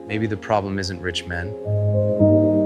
Maybe the problem isn't rich men.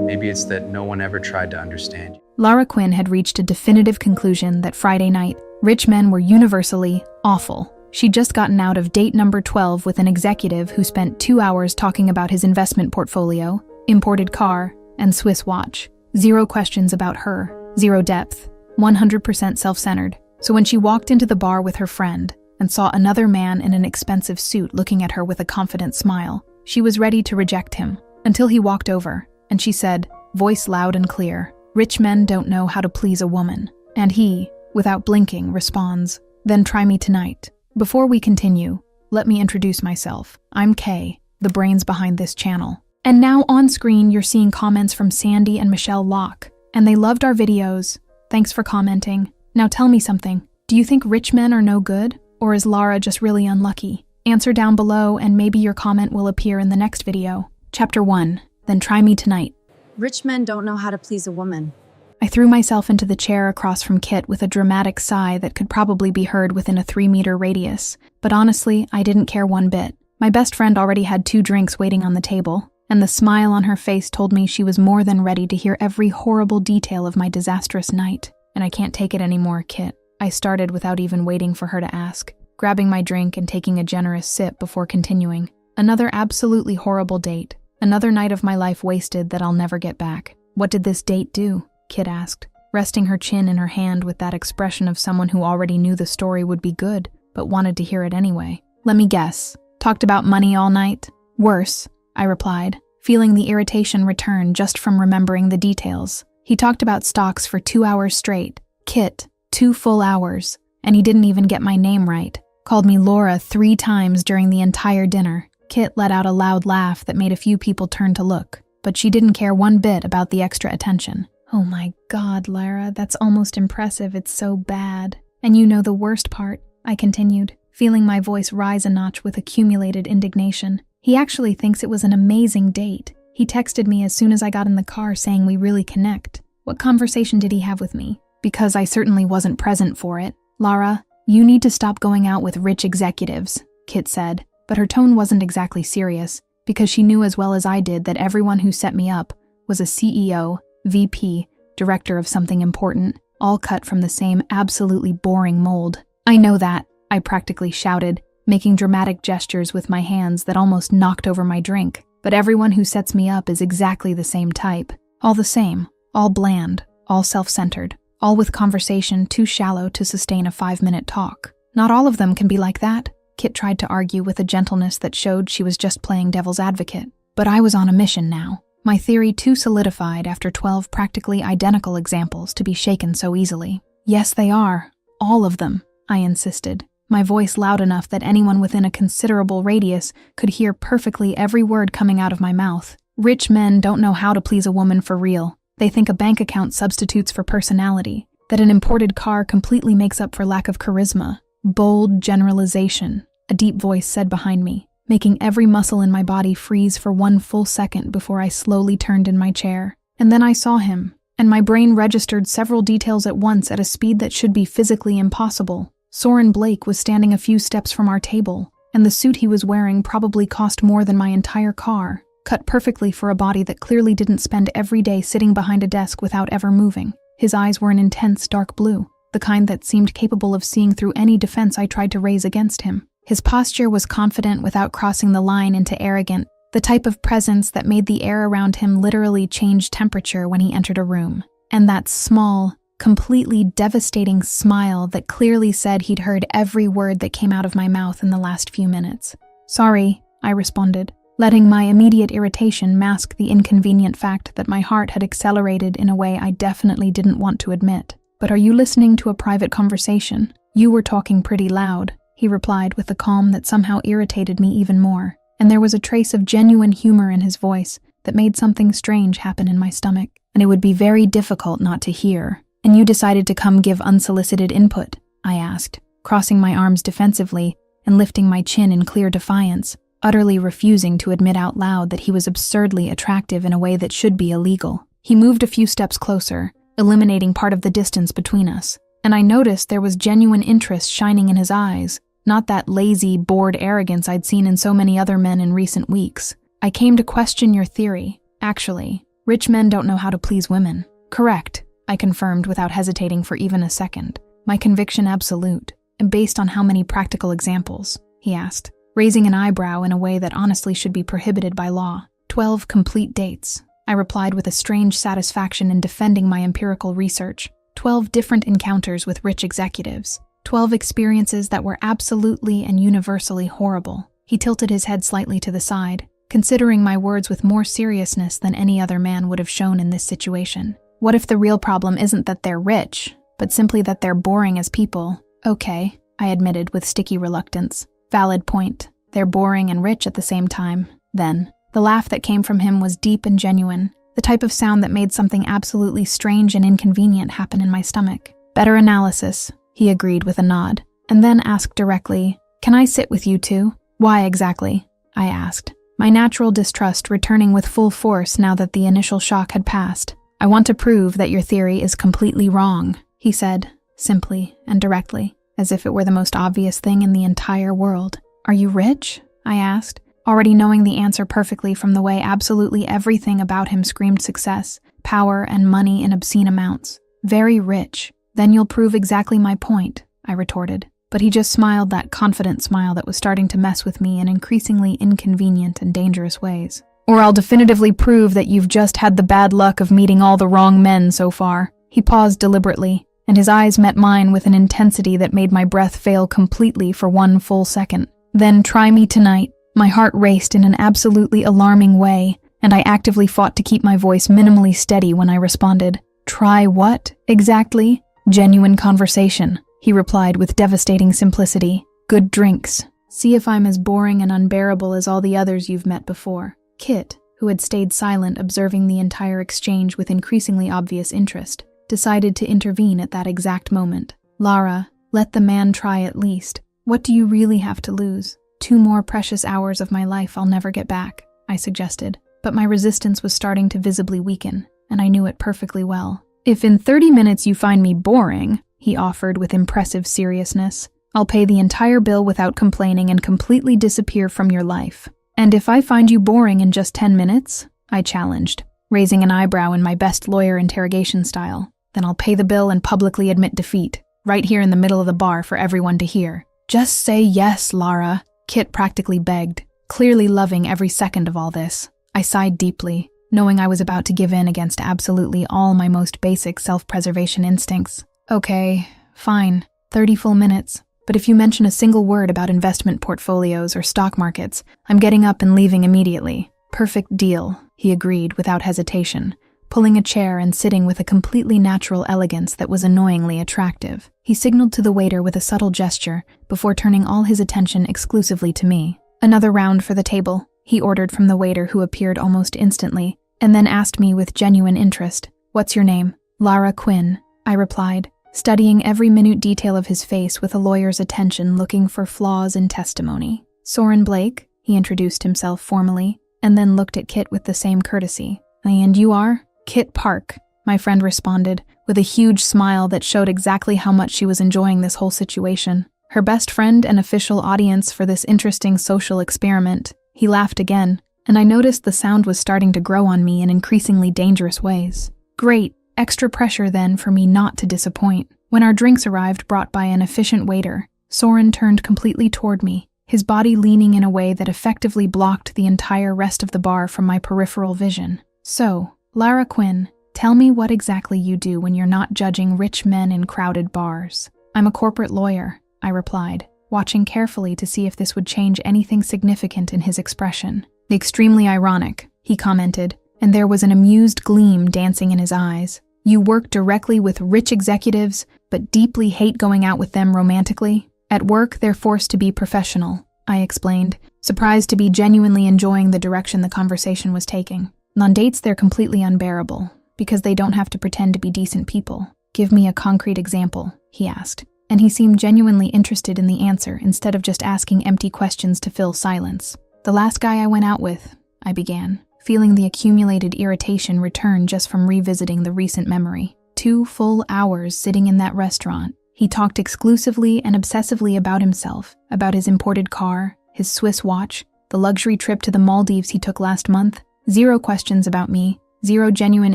Maybe it's that no one ever tried to understand you. Lara Quinn had reached a definitive conclusion that Friday night, rich men were universally awful. She'd just gotten out of date number 12 with an executive who spent 2 hours talking about his investment portfolio, imported car, and Swiss watch. 0 questions about her, 0 depth, 100% self-centered. So when she walked into the bar with her friend and saw another man in an expensive suit looking at her with a confident smile, she was ready to reject him, until he walked over, and she said, voice loud and clear, "Rich men don't know how to please a woman." And he, without blinking, responds, "Then try me tonight." Before we continue, let me introduce myself. I'm Kay, the brains behind this channel. And now on screen, you're seeing comments from Sandy and Michelle Locke, and they loved our videos. Thanks for commenting. Now tell me something. Do you think rich men are no good, or is Lara just really unlucky? Answer down below, and maybe your comment will appear in the next video. Chapter 1, Then Try Me Tonight. Rich men don't know how to please a woman. I threw myself into the chair across from Kit with a dramatic sigh that could probably be heard within a 3-meter radius, but honestly, I didn't care one bit. My best friend already had 2 drinks waiting on the table, and the smile on her face told me she was more than ready to hear every horrible detail of my disastrous night. And I can't take it anymore, Kit. I started without even waiting for her to ask, grabbing my drink and taking a generous sip before continuing. Another absolutely horrible date. Another night of my life wasted that I'll never get back. What did this date do? Kit asked, resting her chin in her hand with that expression of someone who already knew the story would be good, but wanted to hear it anyway. Let me guess. Talked about money all night? Worse, I replied, feeling the irritation return just from remembering the details. He talked about stocks for 2 hours straight. Kit, 2 full hours. And he didn't even get my name right. Called me Laura 3 times during the entire dinner. Kit let out a loud laugh that made a few people turn to look, but she didn't care one bit about the extra attention. Oh my God, Lara, that's almost impressive. It's so bad. And you know the worst part, I continued, feeling my voice rise a notch with accumulated indignation. He actually thinks it was an amazing date. He texted me as soon as I got in the car saying we really connect. What conversation did he have with me? Because I certainly wasn't present for it. Lara, you need to stop going out with rich executives, Kit said, but her tone wasn't exactly serious, because she knew as well as I did that everyone who set me up was a CEO, VP, director of something important, all cut from the same absolutely boring mold. I know that, I practically shouted, making dramatic gestures with my hands that almost knocked over my drink. But everyone who sets me up is exactly the same type. All the same, all bland, all self-centered, all with conversation too shallow to sustain a 5-minute talk. Not all of them can be like that, Kit tried to argue with a gentleness that showed she was just playing devil's advocate. But I was on a mission now. My theory too solidified after 12 practically identical examples to be shaken so easily. Yes, they are. All of them, I insisted, my voice loud enough that anyone within a considerable radius could hear perfectly every word coming out of my mouth. Rich men don't know how to please a woman for real. They think a bank account substitutes for personality, that an imported car completely makes up for lack of charisma. Bold generalization, a deep voice said behind me, making every muscle in my body freeze for 1 full second before I slowly turned in my chair. And then I saw him, and my brain registered several details at once at a speed that should be physically impossible. Soren Blake was standing a few steps from our table, and the suit he was wearing probably cost more than my entire car, cut perfectly for a body that clearly didn't spend every day sitting behind a desk without ever moving. His eyes were an intense dark blue, the kind that seemed capable of seeing through any defense I tried to raise against him. His posture was confident without crossing the line into arrogant, the type of presence that made the air around him literally change temperature when he entered a room. And that small, completely devastating smile that clearly said he'd heard every word that came out of my mouth in the last few minutes. Sorry, I responded, letting my immediate irritation mask the inconvenient fact that my heart had accelerated in a way I definitely didn't want to admit. But are you listening to a private conversation? You were talking pretty loud, he replied with a calm that somehow irritated me even more, and there was a trace of genuine humor in his voice that made something strange happen in my stomach. And it would be very difficult not to hear. And you decided to come give unsolicited input, I asked, crossing my arms defensively and lifting my chin in clear defiance, utterly refusing to admit out loud that he was absurdly attractive in a way that should be illegal. He moved a few steps closer, eliminating part of the distance between us, and I noticed there was genuine interest shining in his eyes, not that lazy, bored arrogance I'd seen in so many other men in recent weeks. I came to question your theory. Actually, rich men don't know how to please women. Correct, I confirmed without hesitating for even a second. My conviction absolute, and based on how many practical examples? He asked, raising an eyebrow in a way that honestly should be prohibited by law. 12 complete dates. I replied with a strange satisfaction in defending my empirical research. 12 different encounters with rich executives. 12 experiences that were absolutely and universally horrible. He tilted his head slightly to the side, considering my words with more seriousness than any other man would have shown in this situation. What if the real problem isn't that they're rich, but simply that they're boring as people? Okay, I admitted with sticky reluctance. Valid point. They're boring and rich at the same time. Then, the laugh that came from him was deep and genuine, the type of sound that made something absolutely strange and inconvenient happen in my stomach. Better analysis, he agreed with a nod, and then asked directly, "Can I sit with you too?" "Why exactly?" I asked, my natural distrust returning with full force now that the initial shock had passed. "I want to prove that your theory is completely wrong," he said, simply and directly, as if it were the most obvious thing in the entire world. "Are you rich?" I asked, already knowing the answer perfectly from the way absolutely everything about him screamed success, power, and money in obscene amounts. "Very rich. Then you'll prove exactly my point," I retorted. But he just smiled that confident smile that was starting to mess with me in increasingly inconvenient and dangerous ways. "Or I'll definitively prove that you've just had the bad luck of meeting all the wrong men so far." He paused deliberately, and his eyes met mine with an intensity that made my breath fail completely for one full second. "Then try me tonight." My heart raced in an absolutely alarming way, and I actively fought to keep my voice minimally steady when I responded. "Try what, exactly?" "Genuine conversation," he replied with devastating simplicity. "Good drinks. See if I'm as boring and unbearable as all the others you've met before." Kit, who had stayed silent observing the entire exchange with increasingly obvious interest, decided to intervene at that exact moment. "Lara, let the man try at least. What do you really have to lose? 2 more precious hours of my life I'll never get back," I suggested. But my resistance was starting to visibly weaken, and I knew it perfectly well. "If in 30 minutes you find me boring," he offered with impressive seriousness, "I'll pay the entire bill without complaining and completely disappear from your life." "And if I find you boring in just 10 minutes?" I challenged, raising an eyebrow in my best lawyer interrogation style. "Then I'll pay the bill and publicly admit defeat, right here in the middle of the bar for everyone to hear." "Just say yes, Lara," Kit practically begged, clearly loving every second of all this. I sighed deeply, knowing I was about to give in against absolutely all my most basic self-preservation instincts. "Okay, fine, 30 full minutes. But if you mention a single word about investment portfolios or stock markets, I'm getting up and leaving immediately." "Perfect deal," he agreed without hesitation, pulling a chair and sitting with a completely natural elegance that was annoyingly attractive. He signaled to the waiter with a subtle gesture before turning all his attention exclusively to me. "Another round for the table," he ordered from the waiter, who appeared almost instantly, and then asked me with genuine interest, "What's your name?" "Lara Quinn," I replied, studying every minute detail of his face with a lawyer's attention looking for flaws in testimony. "Soren Blake," he introduced himself formally, and then looked at Kit with the same courtesy. "And you are?" "Kit Park," my friend responded, with a huge smile that showed exactly how much she was enjoying this whole situation. Her best friend and official audience for this interesting social experiment. He laughed again, and I noticed the sound was starting to grow on me in increasingly dangerous ways. Great. Extra pressure then for me not to disappoint. When our drinks arrived brought by an efficient waiter, Soren turned completely toward me, his body leaning in a way that effectively blocked the entire rest of the bar from my peripheral vision. "So, Lara Quinn, tell me what exactly you do when you're not judging rich men in crowded bars." "I'm a corporate lawyer," I replied, watching carefully to see if this would change anything significant in his expression. "Extremely ironic," he commented, and there was an amused gleam dancing in his eyes. "You work directly with rich executives, but deeply hate going out with them romantically? At work, they're forced to be professional," I explained, surprised to be genuinely enjoying the direction the conversation was taking. "On dates, they're completely unbearable, because they don't have to pretend to be decent people." "Give me a concrete example," he asked, and he seemed genuinely interested in the answer instead of just asking empty questions to fill silence. "The last guy I went out with," I began, feeling the accumulated irritation return just from revisiting the recent memory. 2 full hours sitting in that restaurant. He talked exclusively and obsessively about himself, about his imported car, his Swiss watch, The luxury trip to the Maldives he took last month? Zero questions about me, zero genuine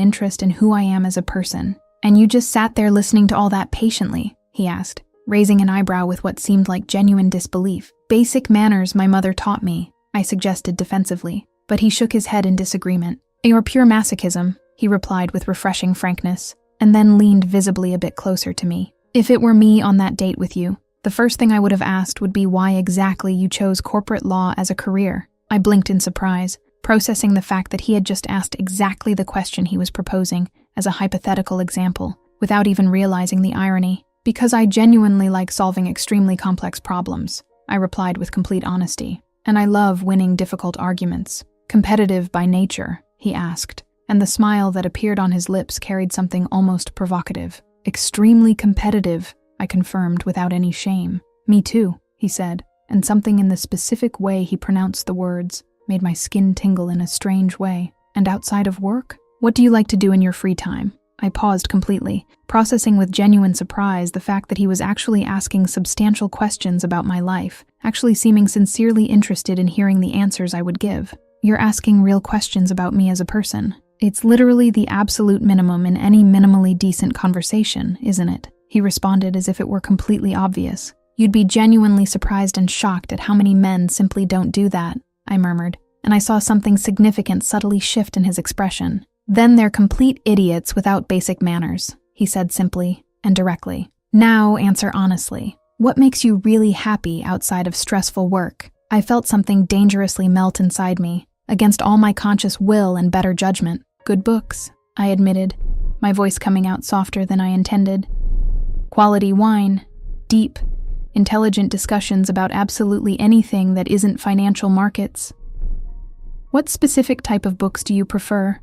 interest in who I am as a person. And you just sat there listening to all that patiently, he asked, raising an eyebrow with what seemed like genuine disbelief. Basic manners my mother taught me, I suggested defensively, but he shook his head in disagreement. You're pure masochism, he replied with refreshing frankness, and then leaned visibly a bit closer to me. If it were me on that date with you, the first thing I would have asked would be why exactly you chose corporate law as a career. I blinked in surprise, processing the fact that he had just asked exactly the question he was proposing as a hypothetical example, without even realizing the irony. Because I genuinely like solving extremely complex problems, I replied with complete honesty. And I love winning difficult arguments. Competitive by nature, he asked, and the smile that appeared on his lips carried something almost provocative. Extremely competitive, I confirmed without any shame. Me too, he said, and something in the specific way he pronounced the words made my skin tingle in a strange way. And outside of work? What do you like to do in your free time? I paused completely, processing with genuine surprise the fact that he was actually asking substantial questions about my life, actually seeming sincerely interested in hearing the answers I would give. You're asking real questions about me as a person. It's literally the absolute minimum in any minimally decent conversation, isn't it? He responded as if it were completely obvious. You'd be genuinely surprised and shocked at how many men simply don't do that, I murmured, and I saw something significant subtly shift in his expression. Then they're complete idiots without basic manners, he said simply and directly. Now answer honestly. What makes you really happy outside of stressful work? I felt something dangerously melt inside me, against all my conscious will and better judgment. Good books, I admitted, my voice coming out softer than I intended. Quality wine, deep, intelligent discussions about absolutely anything that isn't financial markets. What specific type of books do you prefer?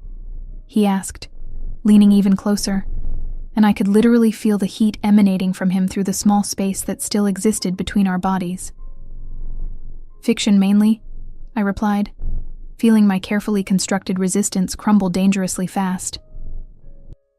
He asked, leaning even closer, and I could literally feel the heat emanating from him through the small space that still existed between our bodies. Fiction mainly, I replied, feeling my carefully constructed resistance crumble dangerously fast.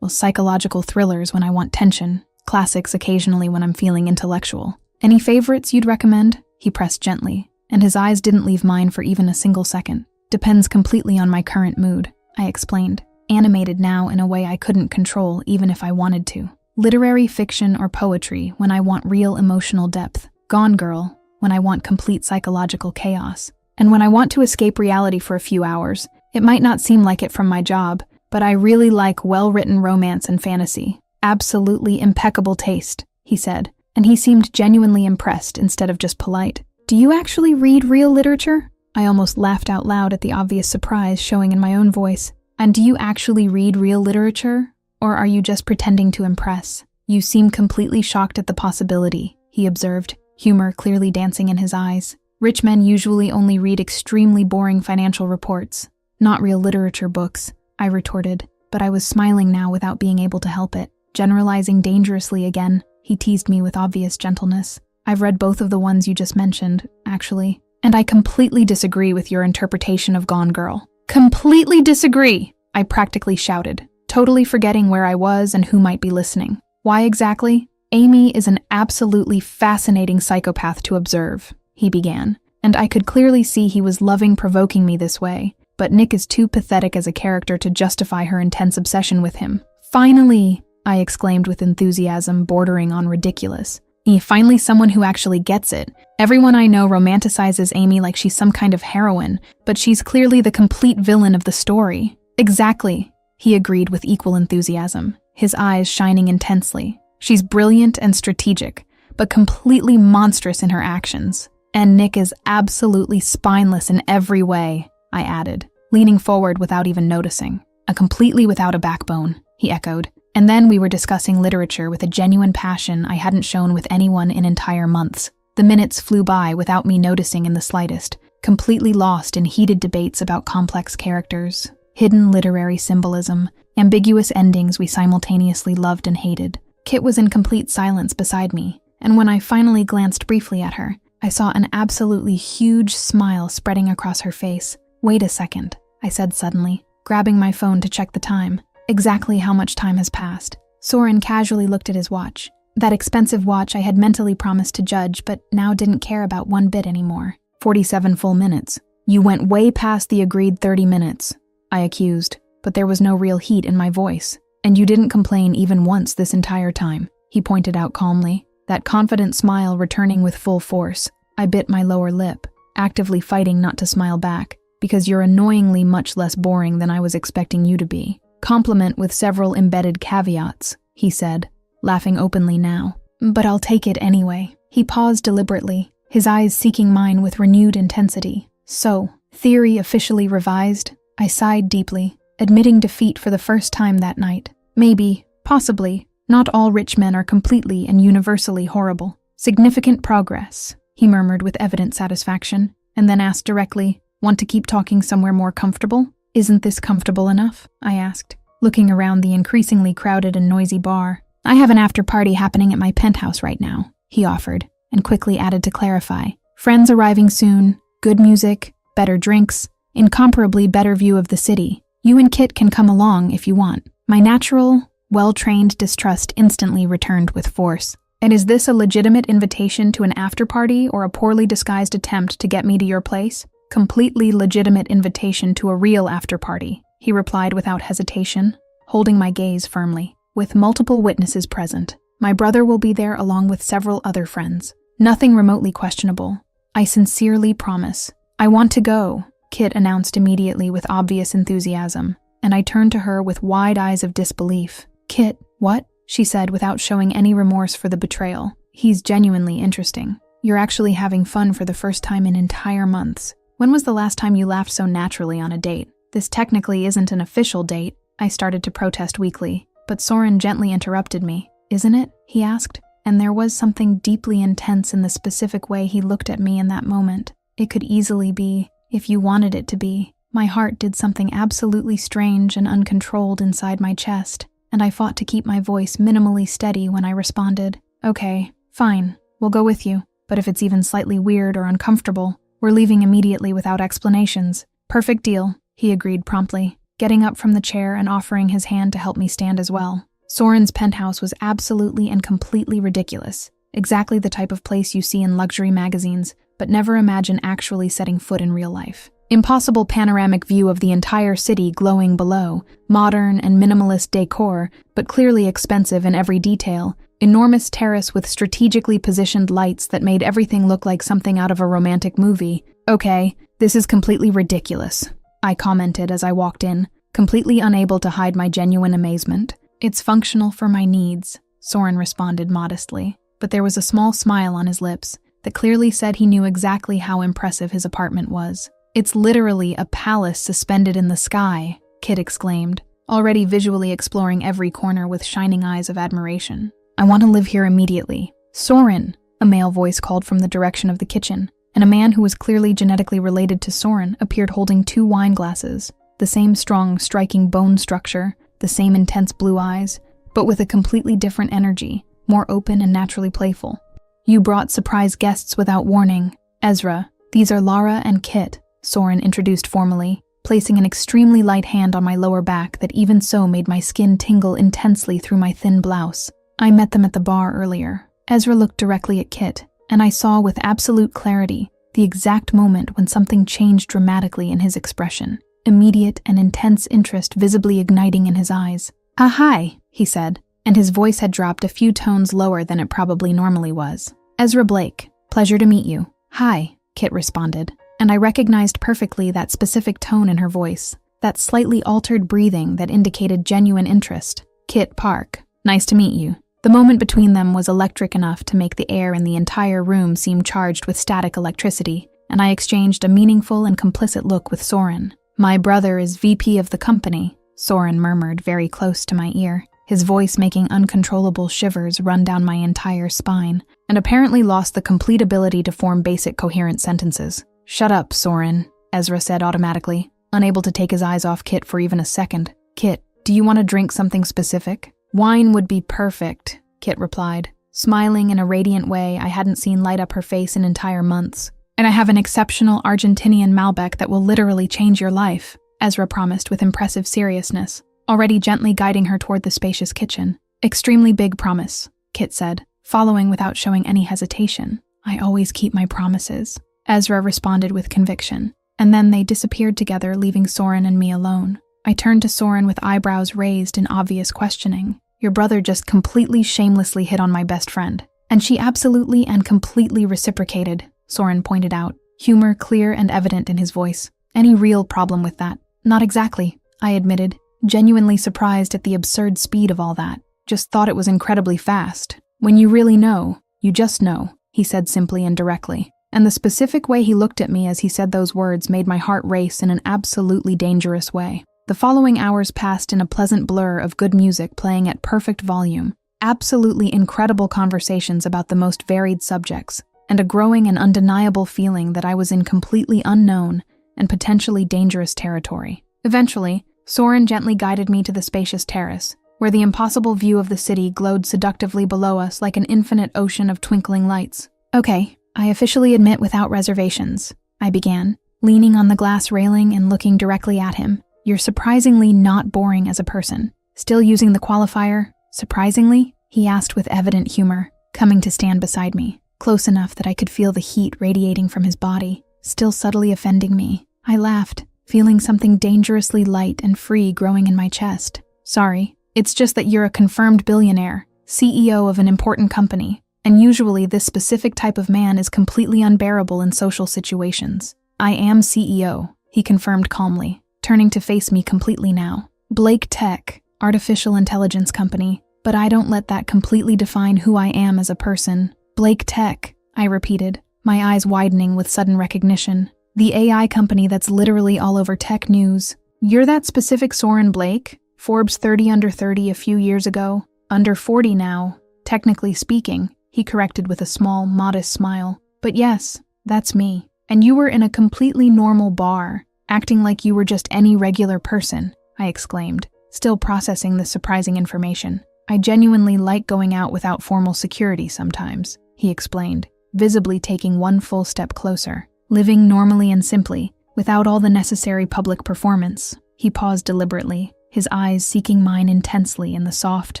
Well, psychological thrillers when I want tension, classics occasionally when I'm feeling intellectual. Any favorites you'd recommend? He pressed gently, and his eyes didn't leave mine for even a single second. Depends completely on my current mood, I explained, animated now in a way I couldn't control even if I wanted to. Literary fiction or poetry when I want real emotional depth. Gone Girl when I want complete psychological chaos. And when I want to escape reality for a few hours, it might not seem like it from my job, but I really like well-written romance and fantasy. Absolutely impeccable taste, he said, and he seemed genuinely impressed instead of just polite. Do you actually read real literature? I almost laughed out loud at the obvious surprise showing in my own voice. And do you actually read real literature? Or are you just pretending to impress? You seem completely shocked at the possibility, he observed, humor clearly dancing in his eyes. Rich men usually only read extremely boring financial reports, not real literature books, I retorted, but I was smiling now without being able to help it. Generalizing dangerously again, he teased me with obvious gentleness. I've read both of the ones you just mentioned, actually, and I completely disagree with your interpretation of Gone Girl. Completely disagree, I practically shouted, totally forgetting where I was and who might be listening. Why exactly? Amy is an absolutely fascinating psychopath to observe, he began, and I could clearly see he was loving provoking me this way, but Nick is too pathetic as a character to justify her intense obsession with him. Finally, I exclaimed with enthusiasm bordering on ridiculous. Finally someone who actually gets it. Everyone I know romanticizes Amy like she's some kind of heroine, but she's clearly the complete villain of the story. Exactly, he agreed with equal enthusiasm, his eyes shining intensely. She's brilliant and strategic, but completely monstrous in her actions. And Nick is absolutely spineless in every way, I added, leaning forward without even noticing. A completely without a backbone, he echoed. And then we were discussing literature with a genuine passion I hadn't shown with anyone in entire months. The minutes flew by without me noticing in the slightest, completely lost in heated debates about complex characters, hidden literary symbolism, ambiguous endings we simultaneously loved and hated. Kit was in complete silence beside me, and when I finally glanced briefly at her, I saw an absolutely huge smile spreading across her face. Wait a second, I said suddenly, grabbing my phone to check the time. Exactly how much time has passed. Soren casually looked at his watch. That expensive watch I had mentally promised to judge, but now didn't care about one bit anymore. 47 full minutes. You went way past the agreed 30 minutes, I accused, but there was no real heat in my voice. And you didn't complain even once this entire time, he pointed out calmly, that confident smile returning with full force. I bit my lower lip, actively fighting not to smile back, because you're annoyingly much less boring than I was expecting you to be. Compliment with several embedded caveats, he said, laughing openly now. But I'll take it anyway. He paused deliberately, his eyes seeking mine with renewed intensity. So, theory officially revised? I sighed deeply, admitting defeat for the first time that night. Maybe, possibly, not all rich men are completely and universally horrible. Significant progress, he murmured with evident satisfaction, and then asked directly, want to keep talking somewhere more comfortable? Isn't this comfortable enough? I asked, looking around the increasingly crowded and noisy bar. I have an after-party happening at my penthouse right now, he offered, and quickly added to clarify. Friends arriving soon, good music, better drinks, incomparably better view of the city. You and Kit can come along if you want. My natural, well-trained distrust instantly returned with force. And is this a legitimate invitation to an after-party or a poorly disguised attempt to get me to your place? Completely legitimate invitation to a real after-party, he replied without hesitation, holding my gaze firmly. With multiple witnesses present, my brother will be there along with several other friends. Nothing remotely questionable. I sincerely promise. I want to go, Kit announced immediately with obvious enthusiasm, and I turned to her with wide eyes of disbelief. Kit, what? She said without showing any remorse for the betrayal. He's genuinely interesting. You're actually having fun for the first time in entire months. When was the last time you laughed so naturally on a date? This technically isn't an official date, I started to protest weakly, but Soren gently interrupted me. Isn't it? He asked, and there was something deeply intense in the specific way he looked at me in that moment. It could easily be, if you wanted it to be. My heart did something absolutely strange and uncontrolled inside my chest, and I fought to keep my voice minimally steady when I responded, okay, fine, we'll go with you, but if it's even slightly weird or uncomfortable, we're leaving immediately without explanations. Perfect deal, he agreed promptly, getting up from the chair and offering his hand to help me stand as well. Soren's penthouse was absolutely and completely ridiculous, exactly the type of place you see in luxury magazines, but never imagine actually setting foot in real life. Impossible panoramic view of the entire city glowing below, modern and minimalist decor, but clearly expensive in every detail, enormous terrace with strategically positioned lights that made everything look like something out of a romantic movie. Okay, this is completely ridiculous, I commented as I walked in, completely unable to hide my genuine amazement. It's functional for my needs, Soren responded modestly, but there was a small smile on his lips that clearly said he knew exactly how impressive his apartment was. It's literally a palace suspended in the sky, Kit exclaimed, already visually exploring every corner with shining eyes of admiration. I want to live here immediately. Soren, a male voice called from the direction of the kitchen, and a man who was clearly genetically related to Soren appeared holding 2 wine glasses, the same strong, striking bone structure, the same intense blue eyes, but with a completely different energy, more open and naturally playful. You brought surprise guests without warning. Ezra, these are Lara and Kit, Soren introduced formally, placing an extremely light hand on my lower back that even so made my skin tingle intensely through my thin blouse. I met them at the bar earlier. Ezra looked directly at Kit, and I saw with absolute clarity the exact moment when something changed dramatically in his expression, immediate and intense interest visibly igniting in his eyes. Hi, he said, and his voice had dropped a few tones lower than it probably normally was. Ezra Blake, pleasure to meet you. Hi, Kit responded, and I recognized perfectly that specific tone in her voice, that slightly altered breathing that indicated genuine interest. Kit Park, nice to meet you. The moment between them was electric enough to make the air in the entire room seem charged with static electricity, and I exchanged a meaningful and complicit look with Soren. My brother is VP of the company, Soren murmured very close to my ear, his voice making uncontrollable shivers run down my entire spine, and apparently lost the complete ability to form basic coherent sentences. Shut up, Soren, Ezra said automatically, unable to take his eyes off Kit for even a second. Kit, do you want to drink something specific? Wine would be perfect, Kit replied, smiling in a radiant way I hadn't seen light up her face in entire months. And I have an exceptional Argentinian Malbec that will literally change your life, Ezra promised with impressive seriousness, already gently guiding her toward the spacious kitchen. Extremely big promise, Kit said, following without showing any hesitation. I always keep my promises, Ezra responded with conviction. and then they disappeared together, leaving Soren and me alone. I turned to Soren with eyebrows raised in obvious questioning. Your brother just completely shamelessly hit on my best friend. And she absolutely and completely reciprocated, Soren pointed out, humor clear and evident in his voice. Any real problem with that? Not exactly, I admitted, genuinely surprised at the absurd speed of all that. Just thought it was incredibly fast. When you really know, you just know, he said simply and directly. And the specific way he looked at me as he said those words made my heart race in an absolutely dangerous way. The following hours passed in a pleasant blur of good music playing at perfect volume, absolutely incredible conversations about the most varied subjects, and a growing and undeniable feeling that I was in completely unknown and potentially dangerous territory. Eventually, Soren gently guided me to the spacious terrace, where the impossible view of the city glowed seductively below us like an infinite ocean of twinkling lights. Okay, I officially admit without reservations, I began, leaning on the glass railing and looking directly at him. You're surprisingly not boring as a person. Still using the qualifier, surprisingly? He asked with evident humor, coming to stand beside me, close enough that I could feel the heat radiating from his body, still subtly offending me. I laughed, feeling something dangerously light and free growing in my chest. Sorry, it's just that you're a confirmed billionaire, CEO of an important company, and usually this specific type of man is completely unbearable in social situations. I am CEO, he confirmed calmly, turning to face me completely now. Blake Tech, artificial intelligence company, but I don't let that completely define who I am as a person. Blake Tech, I repeated, my eyes widening with sudden recognition. The AI company that's literally all over tech news. You're that specific Soren Blake? Forbes 30 under 30 a few years ago? Under 40 now, technically speaking, he corrected with a small, modest smile. But yes, that's me. And you were in a completely normal bar, acting like you were just any regular person, I exclaimed, still processing the surprising information. I genuinely like going out without formal security sometimes, he explained, visibly taking one full step closer. Living normally and simply, without all the necessary public performance. He paused deliberately, his eyes seeking mine intensely in the soft,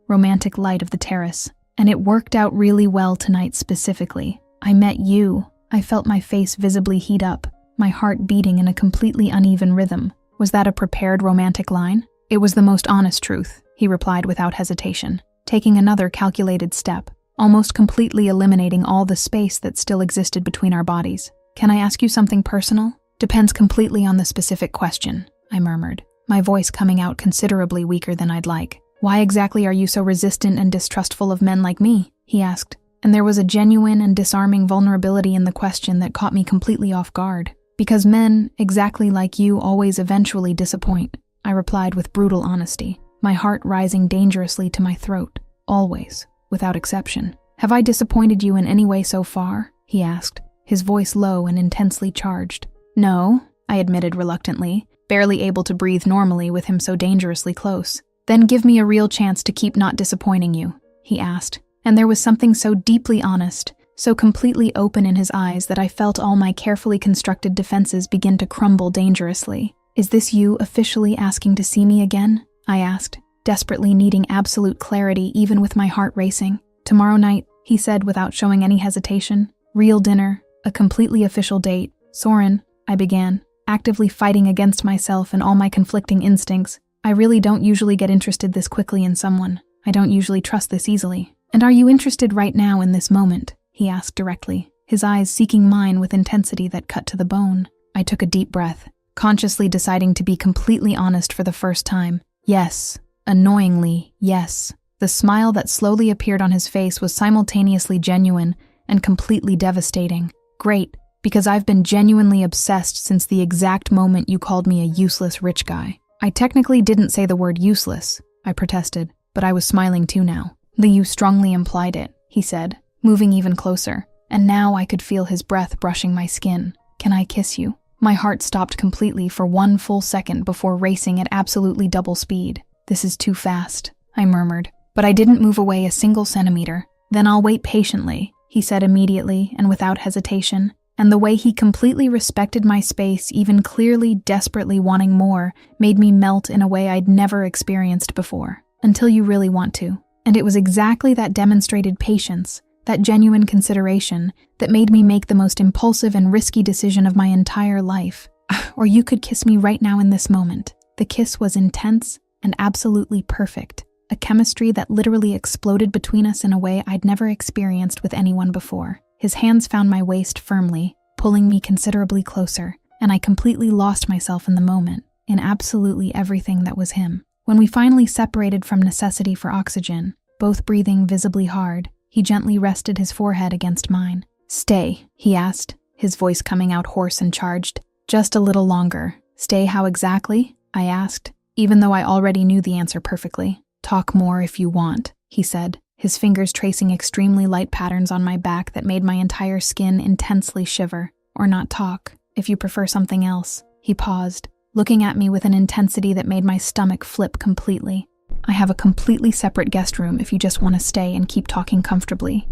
romantic light of the terrace. And it worked out really well tonight specifically. I met you. I felt my face visibly heat up, my heart beating in a completely uneven rhythm. Was that a prepared romantic line? It was the most honest truth, he replied without hesitation, taking another calculated step, almost completely eliminating all the space that still existed between our bodies. Can I ask you something personal? Depends completely on the specific question, I murmured, my voice coming out considerably weaker than I'd like. Why exactly are you so resistant and distrustful of men like me? He asked, and there was a genuine and disarming vulnerability in the question that caught me completely off guard. Because men, exactly like you, always eventually disappoint, I replied with brutal honesty, my heart rising dangerously to my throat. Always, without exception. Have I disappointed you in any way so far? He asked, his voice low and intensely charged. No, I admitted reluctantly, barely able to breathe normally with him so dangerously close. Then give me a real chance to keep not disappointing you, he asked, and there was something so deeply honest, so completely open in his eyes that I felt all my carefully constructed defenses begin to crumble dangerously. Is this you officially asking to see me again? I asked, desperately needing absolute clarity even with my heart racing. Tomorrow night, he said without showing any hesitation. Real dinner, a completely official date. Soren, I began, actively fighting against myself and all my conflicting instincts. I really don't usually get interested this quickly in someone. I don't usually trust this easily. And are you interested right now in this moment? He asked directly, his eyes seeking mine with intensity that cut to the bone. I took a deep breath, consciously deciding to be completely honest for the first time. Yes. Annoyingly, yes. The smile that slowly appeared on his face was simultaneously genuine and completely devastating. Great, because I've been genuinely obsessed since the exact moment you called me a useless rich guy. I technically didn't say the word useless, I protested, but I was smiling too now. You strongly implied it, he said, moving even closer, and now I could feel his breath brushing my skin. Can I kiss you? My heart stopped completely for one full second before racing at absolutely double speed. This is too fast, I murmured, but I didn't move away a single centimeter. Then I'll wait patiently, he said immediately and without hesitation. And the way he completely respected my space, even clearly desperately wanting more, made me melt in a way I'd never experienced before. Until you really want to. And it was exactly that demonstrated patience, that genuine consideration, that made me make the most impulsive and risky decision of my entire life. Or you could kiss me right now in this moment. The kiss was intense and absolutely perfect, a chemistry that literally exploded between us in a way I'd never experienced with anyone before. His hands found my waist firmly, pulling me considerably closer, and I completely lost myself in the moment, in absolutely everything that was him. When we finally separated from necessity for oxygen, both breathing visibly hard, he gently rested his forehead against mine. "Stay," he asked, his voice coming out hoarse and charged. "Just a little longer." "Stay how exactly?" I asked, even though I already knew the answer perfectly. "Talk more if you want," he said, his fingers tracing extremely light patterns on my back that made my entire skin intensely shiver. "Or not talk, if you prefer something else." He paused, looking at me with an intensity that made my stomach flip completely. "I have a completely separate guest room if you just want to stay and keep talking comfortably."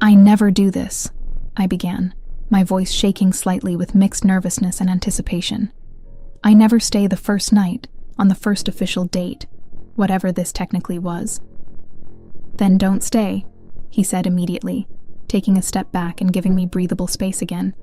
"I never do this," I began, my voice shaking slightly with mixed nervousness and anticipation. "I never stay the first night, on the first official date, whatever this technically was." "Then don't stay," he said immediately, taking a step back and giving me breathable space again.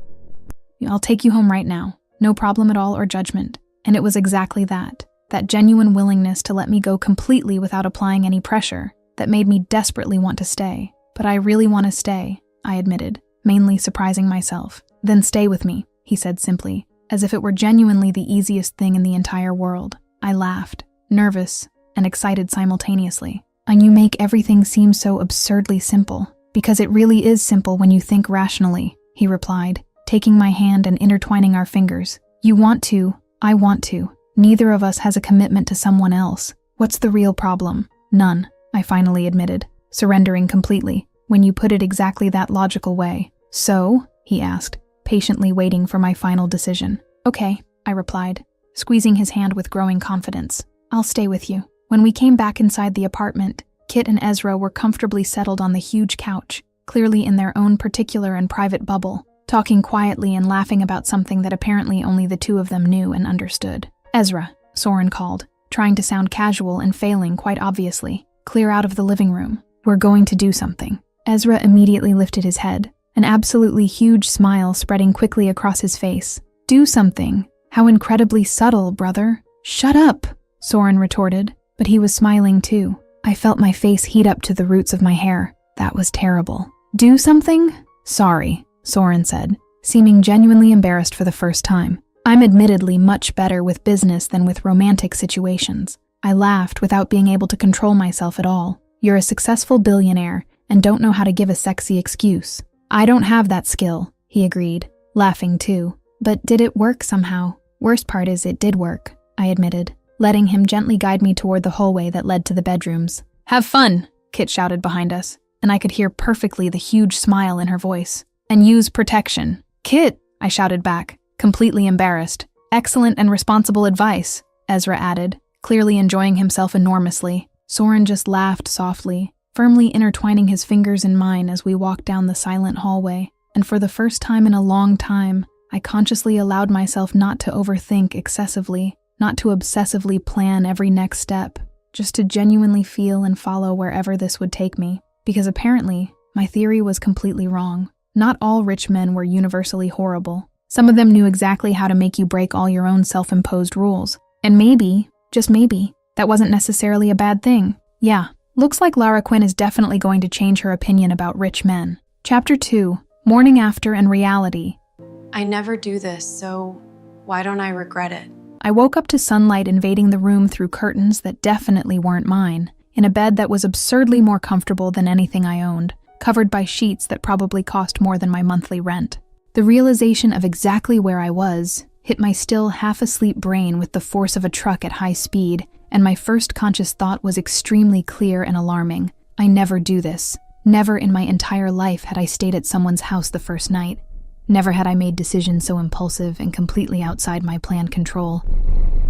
"I'll take you home right now, no problem at all or judgment." And it was exactly that genuine willingness to let me go completely without applying any pressure, that made me desperately want to stay. "But I really want to stay," I admitted, mainly surprising myself. "Then stay with me," he said simply, as if it were genuinely the easiest thing in the entire world. I laughed, nervous and excited simultaneously. "And you make everything seem so absurdly simple, because it really is simple when you think rationally," he replied, taking my hand and intertwining our fingers. "You want to, I want to. Neither of us has a commitment to someone else. What's the real problem?" "None," I finally admitted, surrendering completely, when you put it exactly that logical way. "So?" he asked, patiently waiting for my final decision. "Okay," I replied, squeezing his hand with growing confidence. "I'll stay with you." When we came back inside the apartment, Kit and Ezra were comfortably settled on the huge couch, clearly in their own particular and private bubble, talking quietly and laughing about something that apparently only the two of them knew and understood. "Ezra," Soren called, trying to sound casual and failing quite obviously. "Clear out of the living room. We're going to do something." Ezra immediately lifted his head, an absolutely huge smile spreading quickly across his face. "Do something? How incredibly subtle, brother." "Shut up," Soren retorted, but he was smiling too. I felt my face heat up to the roots of my hair. That was terrible. "Do something?" "Sorry," Soren said, seeming genuinely embarrassed for the first time. I'm admittedly much better with business than with romantic situations. I laughed without being able to control myself at all. "You're a successful billionaire and don't know how to give a sexy excuse." "I don't have that skill," he agreed, laughing too. "But did it work somehow?" "Worst part is it did work," I admitted, letting him gently guide me toward the hallway that led to the bedrooms. "Have fun," Kit shouted behind us, and I could hear perfectly the huge smile in her voice. "And use protection." "Kit," I shouted back, completely embarrassed. "Excellent and responsible advice," Ezra added, clearly enjoying himself enormously. Soren just laughed softly, firmly intertwining his fingers in mine as we walked down the silent hallway, and for the first time in a long time, I consciously allowed myself not to overthink excessively, not to obsessively plan every next step, just to genuinely feel and follow wherever this would take me, because apparently, my theory was completely wrong. Not all rich men were universally horrible. Some of them knew exactly how to make you break all your own self-imposed rules. And maybe, just maybe, that wasn't necessarily a bad thing. Yeah, looks like Lara Quinn is definitely going to change her opinion about rich men. Chapter 2, Morning After and Reality. I never do this, so why don't I regret it? I woke up to sunlight invading the room through curtains that definitely weren't mine, in a bed that was absurdly more comfortable than anything I owned, covered by sheets that probably cost more than my monthly rent. The realization of exactly where I was hit my still half-asleep brain with the force of a truck at high speed, and my first conscious thought was extremely clear and alarming. I never do this. Never in my entire life had I stayed at someone's house the first night. Never had I made decisions so impulsive and completely outside my planned control.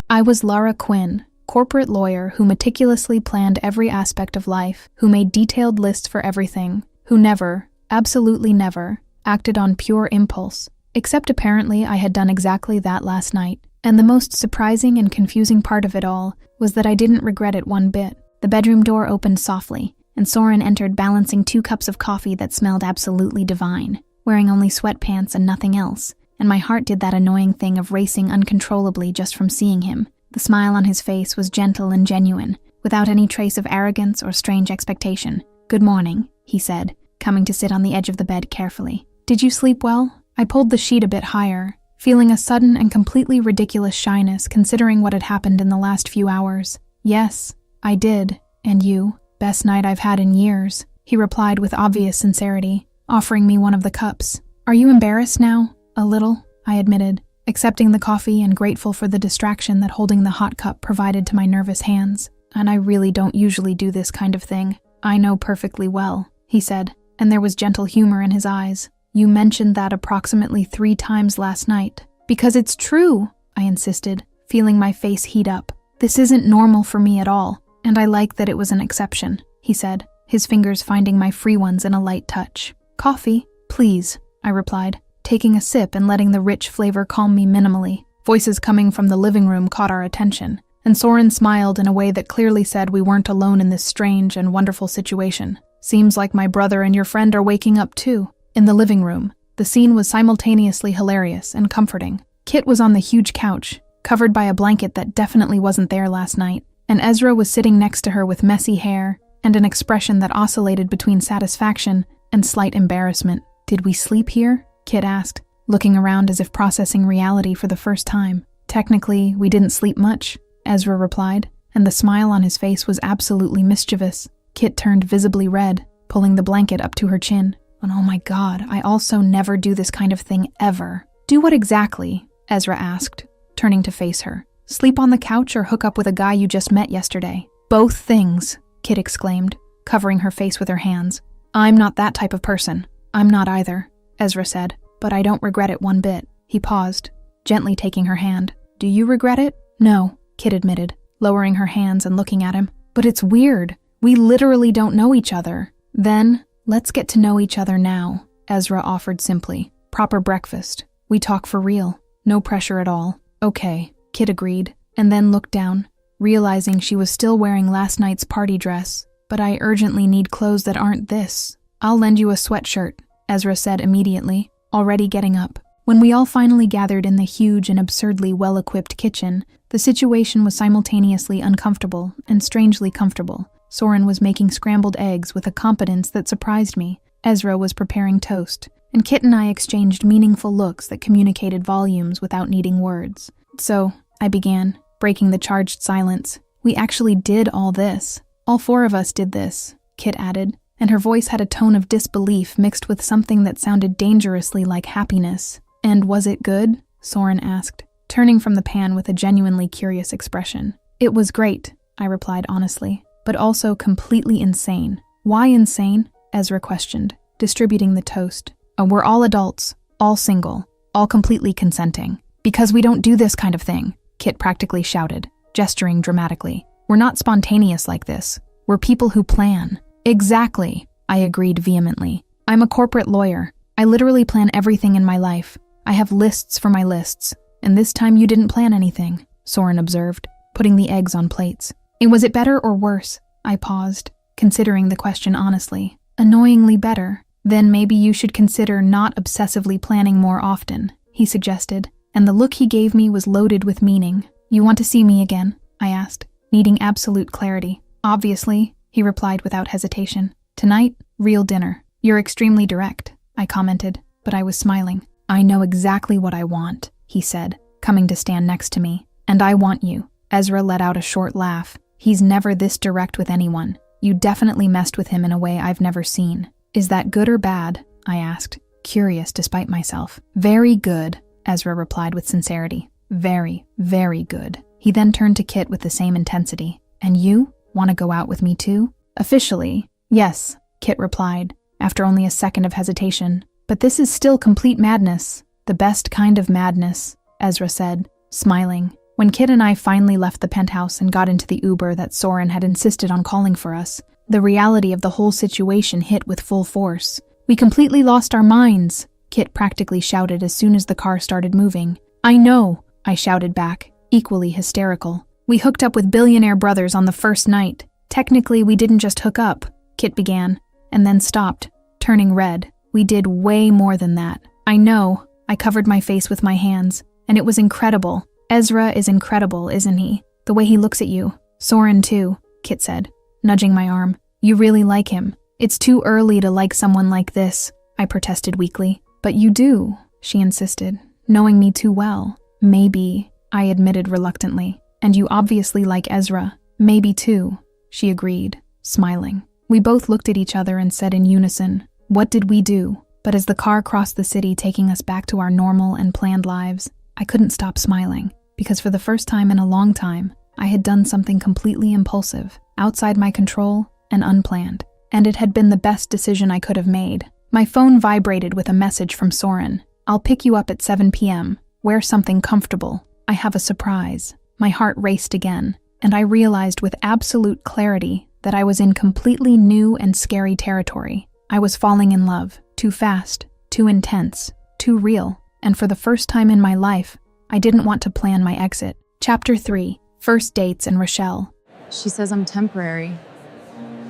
I was Lara Quinn, corporate lawyer who meticulously planned every aspect of life, who made detailed lists for everything, who never, absolutely never, acted on pure impulse. Except apparently I had done exactly that last night. And the most surprising and confusing part of it all was that I didn't regret it one bit. The bedroom door opened softly, and Soren entered balancing 2 cups of coffee that smelled absolutely divine, wearing only sweatpants and nothing else. and my heart did that annoying thing of racing uncontrollably just from seeing him. The smile on his face was gentle and genuine, without any trace of arrogance or strange expectation. "Good morning," he said, coming to sit on the edge of the bed carefully. "Did you sleep well?" I pulled the sheet a bit higher, feeling a sudden and completely ridiculous shyness considering what had happened in the last few hours. "Yes, I did. And you?" "Best night I've had in years," he replied with obvious sincerity, offering me one of the cups. "Are you embarrassed now?" "A little," I admitted, accepting the coffee and grateful for the distraction that holding the hot cup provided to my nervous hands. "And I really don't usually do this kind of thing." "I know perfectly well," he said, and there was gentle humor in his eyes. "You mentioned that approximately 3 times last night." "Because it's true," I insisted, feeling my face heat up. "This isn't normal for me at all, and I like that it was an exception," he said, his fingers finding my free ones in a light touch. "Coffee, please," I replied, taking a sip and letting the rich flavor calm me minimally. Voices coming from the living room caught our attention, and Soren smiled in a way that clearly said we weren't alone in this strange and wonderful situation. "Seems like my brother and your friend are waking up too." In the living room, the scene was simultaneously hilarious and comforting. Kit was on the huge couch, covered by a blanket that definitely wasn't there last night, and Ezra was sitting next to her with messy hair and an expression that oscillated between satisfaction and slight embarrassment. "Did we sleep here?" Kit asked, looking around as if processing reality for the first time. "Technically, we didn't sleep much," Ezra replied, and the smile on his face was absolutely mischievous. Kit turned visibly red, pulling the blanket up to her chin. And oh my God, I also never do this kind of thing ever. "Do what exactly?" Ezra asked, turning to face her. "Sleep on the couch or hook up with a guy you just met yesterday?" "Both things," Kit exclaimed, covering her face with her hands. "I'm not that type of person." "I'm not either," Ezra said, "but I don't regret it one bit." He paused, gently taking her hand. "Do you regret it?" "No," Kit admitted, lowering her hands and looking at him. "But it's weird. We literally don't know each other." "Then, let's get to know each other now," Ezra offered simply. "Proper breakfast. We talk for real. No pressure at all." "Okay," Kit agreed, and then looked down, realizing she was still wearing last night's party dress. "But I urgently need clothes that aren't this." "I'll lend you a sweatshirt," Ezra said immediately, already getting up. When we all finally gathered in the huge and absurdly well-equipped kitchen, the situation was simultaneously uncomfortable and strangely comfortable. Soren was making scrambled eggs with a competence that surprised me. Ezra was preparing toast, and Kit and I exchanged meaningful looks that communicated volumes without needing words. "So," I began, breaking the charged silence, "we actually did all this. All 4 of us did this," Kit added, and her voice had a tone of disbelief mixed with something that sounded dangerously like happiness. "And was it good?" Soren asked, turning from the pan with a genuinely curious expression. "It was great," I replied honestly, "but also completely insane." "Why insane?" Ezra questioned, distributing the toast. "Oh, we're all adults, all single, all completely consenting." "Because we don't do this kind of thing," Kit practically shouted, gesturing dramatically. "We're not spontaneous like this. We're people who plan." "Exactly," I agreed vehemently. "I'm a corporate lawyer. I literally plan everything in my life. I have lists for my lists. And this time you didn't plan anything," Soren observed, putting the eggs on plates. Was it better or worse?" I paused, considering the question honestly. "Annoyingly better." "Then maybe you should consider not obsessively planning more often," he suggested, and the look he gave me was loaded with meaning. "You want to see me again?" I asked, needing absolute clarity. "Obviously," he replied without hesitation. "Tonight, real dinner." "You're extremely direct," I commented, but I was smiling. "I know exactly what I want," he said, coming to stand next to me. "And I want you." Ezra let out a short laugh. "He's never this direct with anyone. You definitely messed with him in a way I've never seen." "Is that good or bad?" I asked, curious despite myself. "Very good," Ezra replied with sincerity. "Very, very good." He then turned to Kit with the same intensity. "And you? Want to go out with me too?" "Officially, yes," Kit replied, after only a second of hesitation. "But this is still complete madness." "The best kind of madness," Ezra said, smiling. When Kit and I finally left the penthouse and got into the Uber that Soren had insisted on calling for us, the reality of the whole situation hit with full force. "We completely lost our minds," Kit practically shouted as soon as the car started moving. "I know," I shouted back, equally hysterical. "We hooked up with billionaire brothers on the first night. Technically, we didn't just hook up," Kit began, and then stopped, turning red. "We did way more than that." "I know," I covered my face with my hands, and it was incredible. Ezra is incredible, isn't he? The way he looks at you. Soren too, Kit said, nudging my arm. You really like him. It's too early to like someone like this, I protested weakly. But you do, she insisted, knowing me too well. Maybe, I admitted reluctantly. And you obviously like Ezra. Maybe too, she agreed, smiling. We both looked at each other and said in unison, what did we do? But as the car crossed the city taking us back to our normal and planned lives, I couldn't stop smiling, because for the first time in a long time, I had done something completely impulsive, outside my control, and unplanned. And it had been the best decision I could have made. My phone vibrated with a message from Soren. I'll pick you up at 7 p.m. Wear something comfortable. I have a surprise. My heart raced again, and I realized with absolute clarity that I was in completely new and scary territory. I was falling in love, too fast, too intense, too real, and for the first time in my life, I didn't want to plan my exit. Chapter 3, First Dates and Rochelle. She says I'm temporary,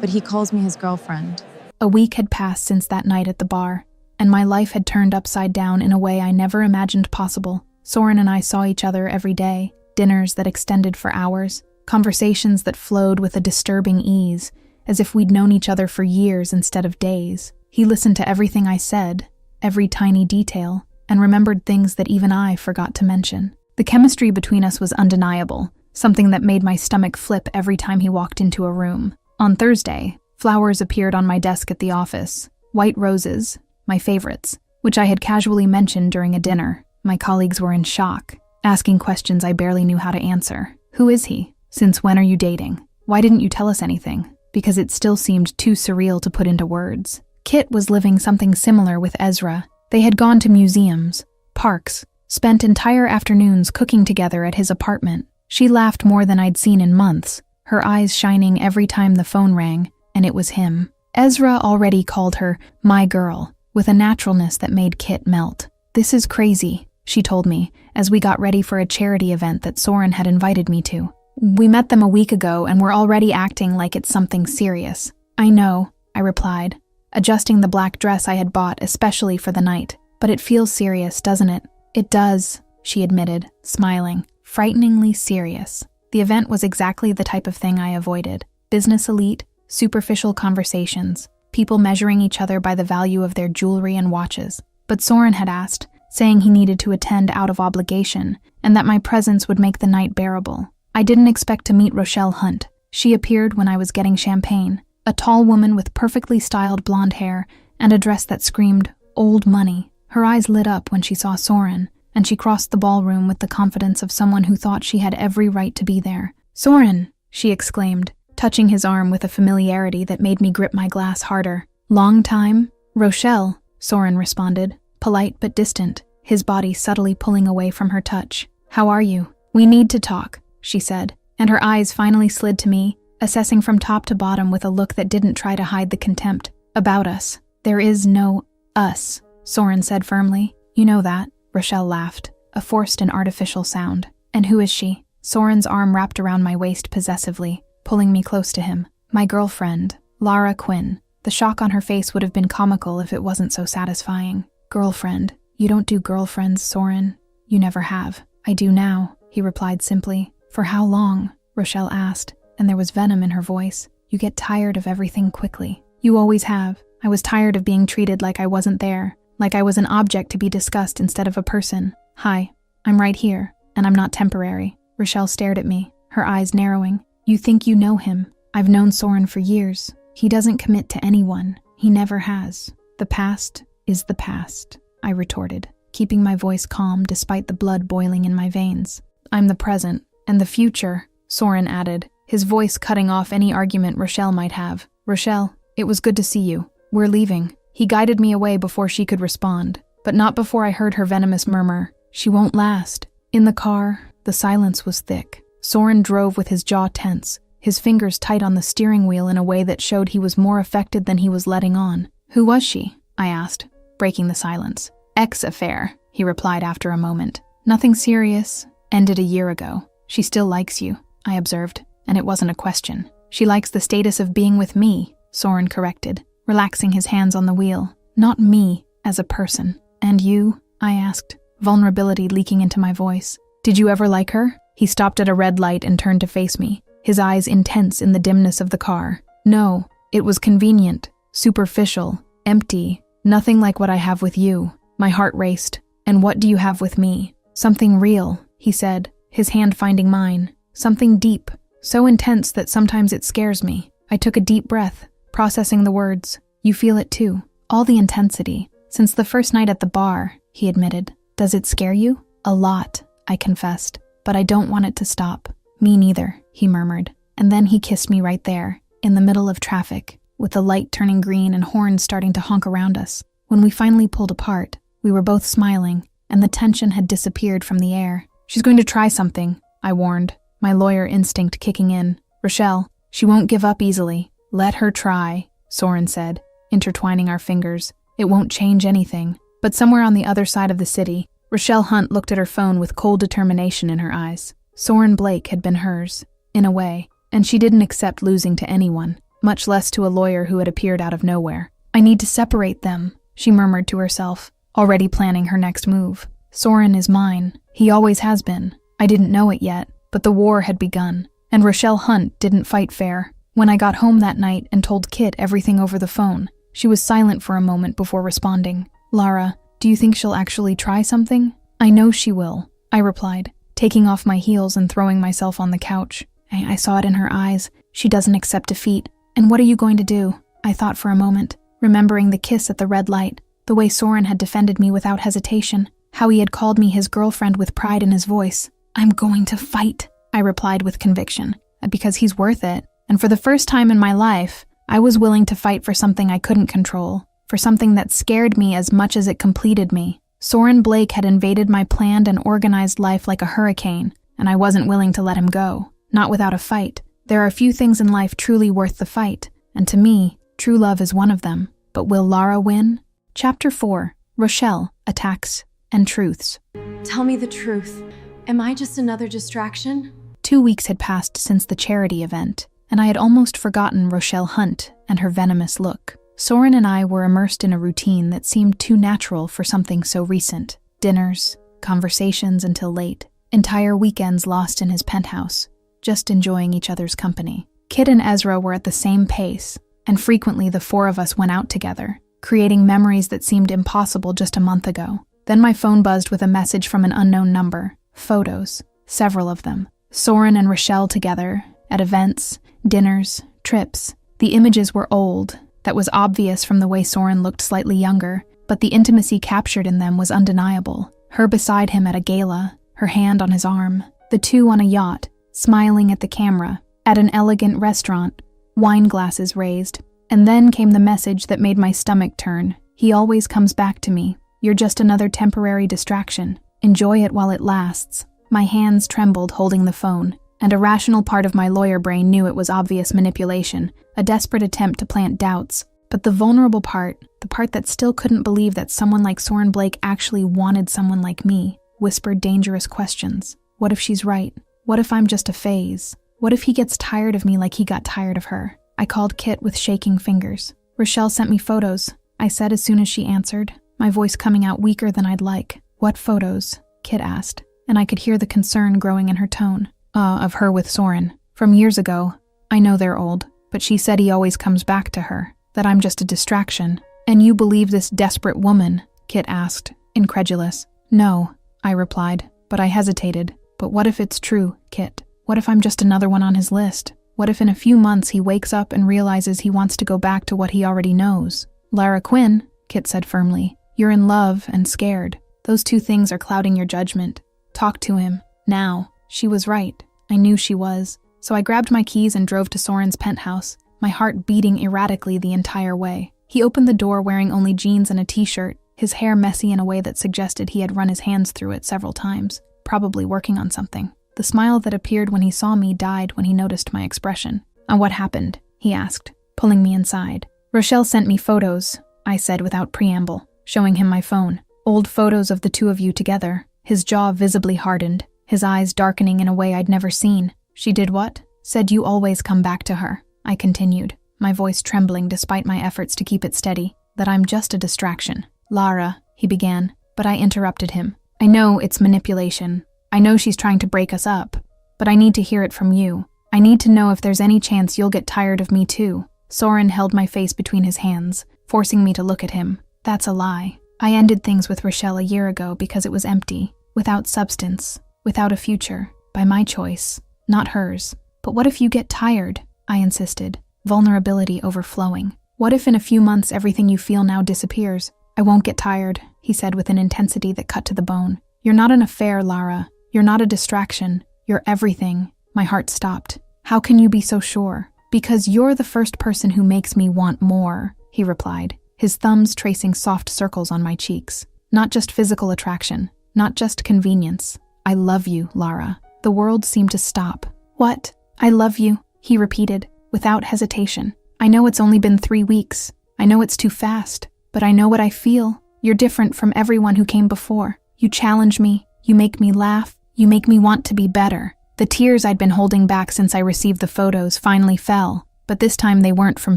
but he calls me his girlfriend. A week had passed since that night at the bar, and my life had turned upside down in a way I never imagined possible. Soren and I saw each other every day, dinners that extended for hours, conversations that flowed with a disturbing ease, as if we'd known each other for years instead of days. He listened to everything I said, every tiny detail, and remembered things that even I forgot to mention. The chemistry between us was undeniable, something that made my stomach flip every time he walked into a room. On Thursday, flowers appeared on my desk at the office. White roses, my favorites, which I had casually mentioned during a dinner. My colleagues were in shock, asking questions I barely knew how to answer. Who is he? Since when are you dating? Why didn't you tell us anything? Because it still seemed too surreal to put into words. Kit was living something similar with Ezra. They had gone to museums, parks, spent entire afternoons cooking together at his apartment. She laughed more than I'd seen in months, her eyes shining every time the phone rang, and it was him. Ezra already called her my girl, with a naturalness that made Kit melt. This is crazy, she told me, as we got ready for a charity event that Soren had invited me to. We met them a week ago and we're already acting like it's something serious. I know, I replied, adjusting the black dress I had bought especially for the night. But it feels serious, doesn't it? It does, she admitted, smiling. Frighteningly serious. The event was exactly the type of thing I avoided. Business elite, superficial conversations, people measuring each other by the value of their jewelry and watches. But Soren had asked, saying he needed to attend out of obligation, and that my presence would make the night bearable. I didn't expect to meet Rochelle Hunt. She appeared when I was getting champagne, a tall woman with perfectly styled blonde hair and a dress that screamed, old money. Her eyes lit up when she saw Soren, and she crossed the ballroom with the confidence of someone who thought she had every right to be there. Soren, she exclaimed, touching his arm with a familiarity that made me grip my glass harder. Long time? Rochelle, Soren responded, polite but distant, his body subtly pulling away from her touch. How are you? We need to talk, she said, and her eyes finally slid to me, assessing from top to bottom with a look that didn't try to hide the contempt. About us. There is no us, Soren said firmly. You know that, Rochelle laughed, a forced and artificial sound. And who is she? Soren's arm wrapped around my waist possessively, pulling me close to him. My girlfriend, Lara Quinn. The shock on her face would have been comical if it wasn't so satisfying. Girlfriend. You don't do girlfriends, Soren. You never have. I do now, he replied simply. For how long? Rochelle asked, and there was venom in her voice. You get tired of everything quickly. You always have. I was tired of being treated like I wasn't there, like I was an object to be discussed instead of a person. Hi, I'm right here, and I'm not temporary. Rochelle stared at me, her eyes narrowing. You think you know him. I've known Soren for years. He doesn't commit to anyone. He never has. The past is the past, I retorted, keeping my voice calm despite the blood boiling in my veins. I'm the present, and the future, Soren added, his voice cutting off any argument Rochelle might have. Rochelle, it was good to see you. We're leaving. He guided me away before she could respond, but not before I heard her venomous murmur. She won't last. In the car, the silence was thick. Soren drove with his jaw tense, his fingers tight on the steering wheel in a way that showed he was more affected than he was letting on. Who was she? I asked, breaking the silence. Ex-affair, he replied after a moment. Nothing serious. Ended a year ago. She still likes you, I observed, and it wasn't a question. She likes the status of being with me, Soren corrected, relaxing his hands on the wheel. Not me, as a person. And you? I asked, vulnerability leaking into my voice. Did you ever like her? He stopped at a red light and turned to face me, his eyes intense in the dimness of the car. No, it was convenient, superficial, empty, nothing like what I have with you. My heart raced. And what do you have with me? Something real, he said, his hand finding mine. Something deep, so intense that sometimes it scares me. I took a deep breath, processing the words. You feel it too, all the intensity. Since the first night at the bar, he admitted. Does it scare you? A lot, I confessed. But I don't want it to stop. Me neither, he murmured. And then he kissed me right there, in the middle of traffic, with the light turning green and horns starting to honk around us. When we finally pulled apart, we were both smiling, and the tension had disappeared from the air. She's going to try something, I warned, my lawyer instinct kicking in. Rochelle, she won't give up easily. Let her try, Soren said, intertwining our fingers. It won't change anything. But somewhere on the other side of the city, Rochelle Hunt looked at her phone with cold determination in her eyes. Soren Blake had been hers, in a way, and she didn't accept losing to anyone, much less to a lawyer who had appeared out of nowhere. I need to separate them, she murmured to herself, already planning her next move. Soren is mine. He always has been. I didn't know it yet, but the war had begun, and Rochelle Hunt didn't fight fair. When I got home that night and told Kit everything over the phone, she was silent for a moment before responding. Lara, do you think she'll actually try something? I know she will, I replied, taking off my heels and throwing myself on the couch. I saw it in her eyes. She doesn't accept defeat. And what are you going to do? I thought for a moment, remembering the kiss at the red light, the way Soren had defended me without hesitation, how he had called me his girlfriend with pride in his voice. I'm going to fight, I replied with conviction, because he's worth it. And for the first time in my life, I was willing to fight for something I couldn't control, for something that scared me as much as it completed me. Soren Blake had invaded my planned and organized life like a hurricane, and I wasn't willing to let him go, not without a fight. There are few things in life truly worth the fight, and to me, true love is one of them. But will Lara win? Chapter 4, Rochelle, Attacks and Truths. Tell me the truth. Am I just another distraction? 2 weeks had passed since the charity event, and I had almost forgotten Rochelle Hunt and her venomous look. Soren and I were immersed in a routine that seemed too natural for something so recent. Dinners, conversations until late, entire weekends lost in his penthouse, just enjoying each other's company. Kit and Ezra were at the same pace, and frequently the four of us went out together, creating memories that seemed impossible just a month ago. Then my phone buzzed with a message from an unknown number. Photos, several of them. Soren and Rochelle together, at events, dinners, trips. The images were old. That was obvious from the way Soren looked slightly younger, but the intimacy captured in them was undeniable. Her beside him at a gala, her hand on his arm, the two on a yacht, smiling at the camera, at an elegant restaurant, wine glasses raised. And then came the message that made my stomach turn. He always comes back to me. You're just another temporary distraction. Enjoy it while it lasts. My hands trembled holding the phone, and a rational part of my lawyer brain knew it was obvious manipulation, a desperate attempt to plant doubts. But the vulnerable part, the part that still couldn't believe that someone like Soren Blake actually wanted someone like me, whispered dangerous questions. What if she's right? What if I'm just a phase? What if he gets tired of me like he got tired of her? I called Kit with shaking fingers. Rochelle sent me photos, I said as soon as she answered, my voice coming out weaker than I'd like. What photos? Kit asked, and I could hear the concern growing in her tone. Of her with Soren. From years ago. I know they're old, but she said he always comes back to her, that I'm just a distraction. And you believe this desperate woman? Kit asked, incredulous. No, I replied, but I hesitated. But what if it's true, Kit? What if I'm just another one on his list? What if in a few months he wakes up and realizes he wants to go back to what he already knows? Lara Quinn, Kit said firmly, you're in love and scared. Those two things are clouding your judgment. Talk to him, now. She was right. I knew she was. So I grabbed my keys and drove to Soren's penthouse, my heart beating erratically the entire way. He opened the door wearing only jeans and a t-shirt, his hair messy in a way that suggested he had run his hands through it several times, probably working on something. The smile that appeared when he saw me died when he noticed my expression. And what happened? He asked, pulling me inside. Rochelle sent me photos, I said without preamble, showing him my phone. Old photos of the two of you together, his jaw visibly hardened, his eyes darkening in a way I'd never seen. She did what? Said you always come back to her. I continued, my voice trembling despite my efforts to keep it steady, that I'm just a distraction. Lara, he began, but I interrupted him. I know it's manipulation. I know she's trying to break us up, but I need to hear it from you. I need to know if there's any chance you'll get tired of me too. Soren held my face between his hands, forcing me to look at him. That's a lie. I ended things with Rochelle a year ago because it was empty, without substance, without a future, by my choice, not hers. But what if you get tired? I insisted, vulnerability overflowing. What if in a few months everything you feel now disappears? I won't get tired, he said with an intensity that cut to the bone. You're not an affair, Lara. You're not a distraction. You're everything. My heart stopped. How can you be so sure? Because you're the first person who makes me want more, he replied, his thumbs tracing soft circles on my cheeks. Not just physical attraction, not just convenience. I love you, Lara. The world seemed to stop. What? I love you, he repeated, without hesitation. I know it's only been 3 weeks. I know it's too fast, but I know what I feel. You're different from everyone who came before. You challenge me. You make me laugh. You make me want to be better. The tears I'd been holding back since I received the photos finally fell, but this time they weren't from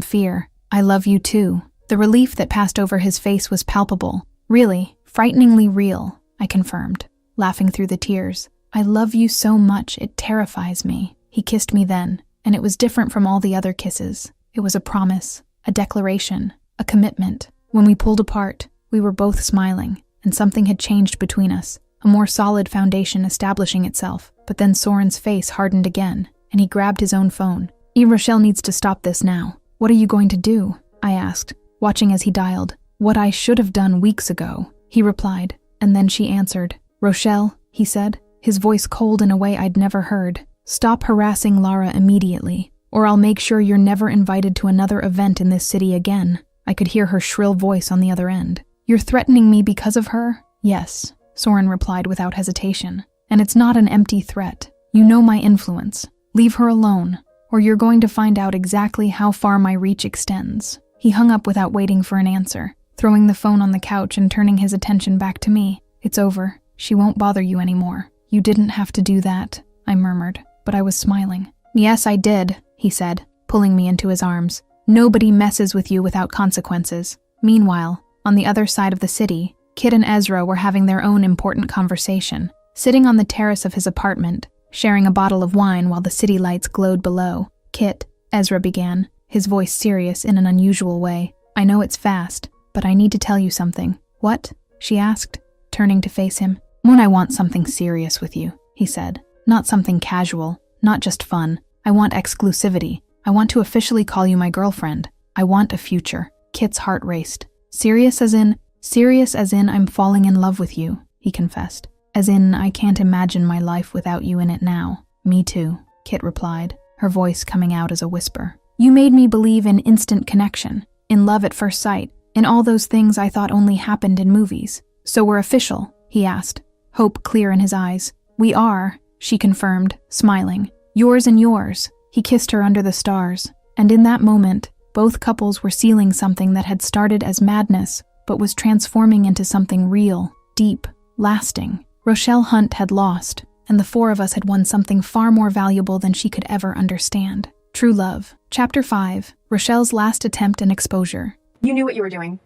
fear. I love you too. The relief that passed over his face was palpable. Really, frighteningly real, I confirmed, laughing through the tears. I love you so much, it terrifies me. He kissed me then, and it was different from all the other kisses. It was a promise, a declaration, a commitment. When we pulled apart, we were both smiling, and something had changed between us, a more solid foundation establishing itself. But then Soren's face hardened again, and he grabbed his own phone. Rochelle needs to stop this now. What are you going to do? I asked, watching as he dialed. What I should have done weeks ago, he replied, and then she answered. Rochelle, he said, his voice cold in a way I'd never heard. Stop harassing Lara immediately, or I'll make sure you're never invited to another event in this city again. I could hear her shrill voice on the other end. You're threatening me because of her? Yes, Soren replied without hesitation. And it's not an empty threat. You know my influence. Leave her alone, or you're going to find out exactly how far my reach extends. He hung up without waiting for an answer, throwing the phone on the couch and turning his attention back to me. It's over. She won't bother you anymore. You didn't have to do that, I murmured, but I was smiling. Yes, I did, he said, pulling me into his arms. Nobody messes with you without consequences. Meanwhile, on the other side of the city, Kit and Ezra were having their own important conversation. Sitting on the terrace of his apartment, sharing a bottle of wine while the city lights glowed below. Kit, Ezra began, his voice serious in an unusual way. I know it's fast, but I need to tell you something. What? She asked, turning to face him. Moon, I want something serious with you, he said. Not something casual, not just fun. I want exclusivity. I want to officially call you my girlfriend. I want a future. Kit's heart raced. Serious as in I'm falling in love with you, he confessed. As in, I can't imagine my life without you in it now. Me too, Kit replied, her voice coming out as a whisper. You made me believe in instant connection, in love at first sight, in all those things I thought only happened in movies. So we're official, he asked, hope clear in his eyes. We are, she confirmed, smiling. Yours and yours. He kissed her under the stars, and in that moment, both couples were sealing something that had started as madness, but was transforming into something real, deep, lasting. Rochelle Hunt had lost, and the 4 of us had won something far more valuable than she could ever understand. True Love. Chapter 5. Rochelle's last attempt and exposure. You knew what you were doing.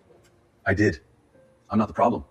I did. I'm not the problem.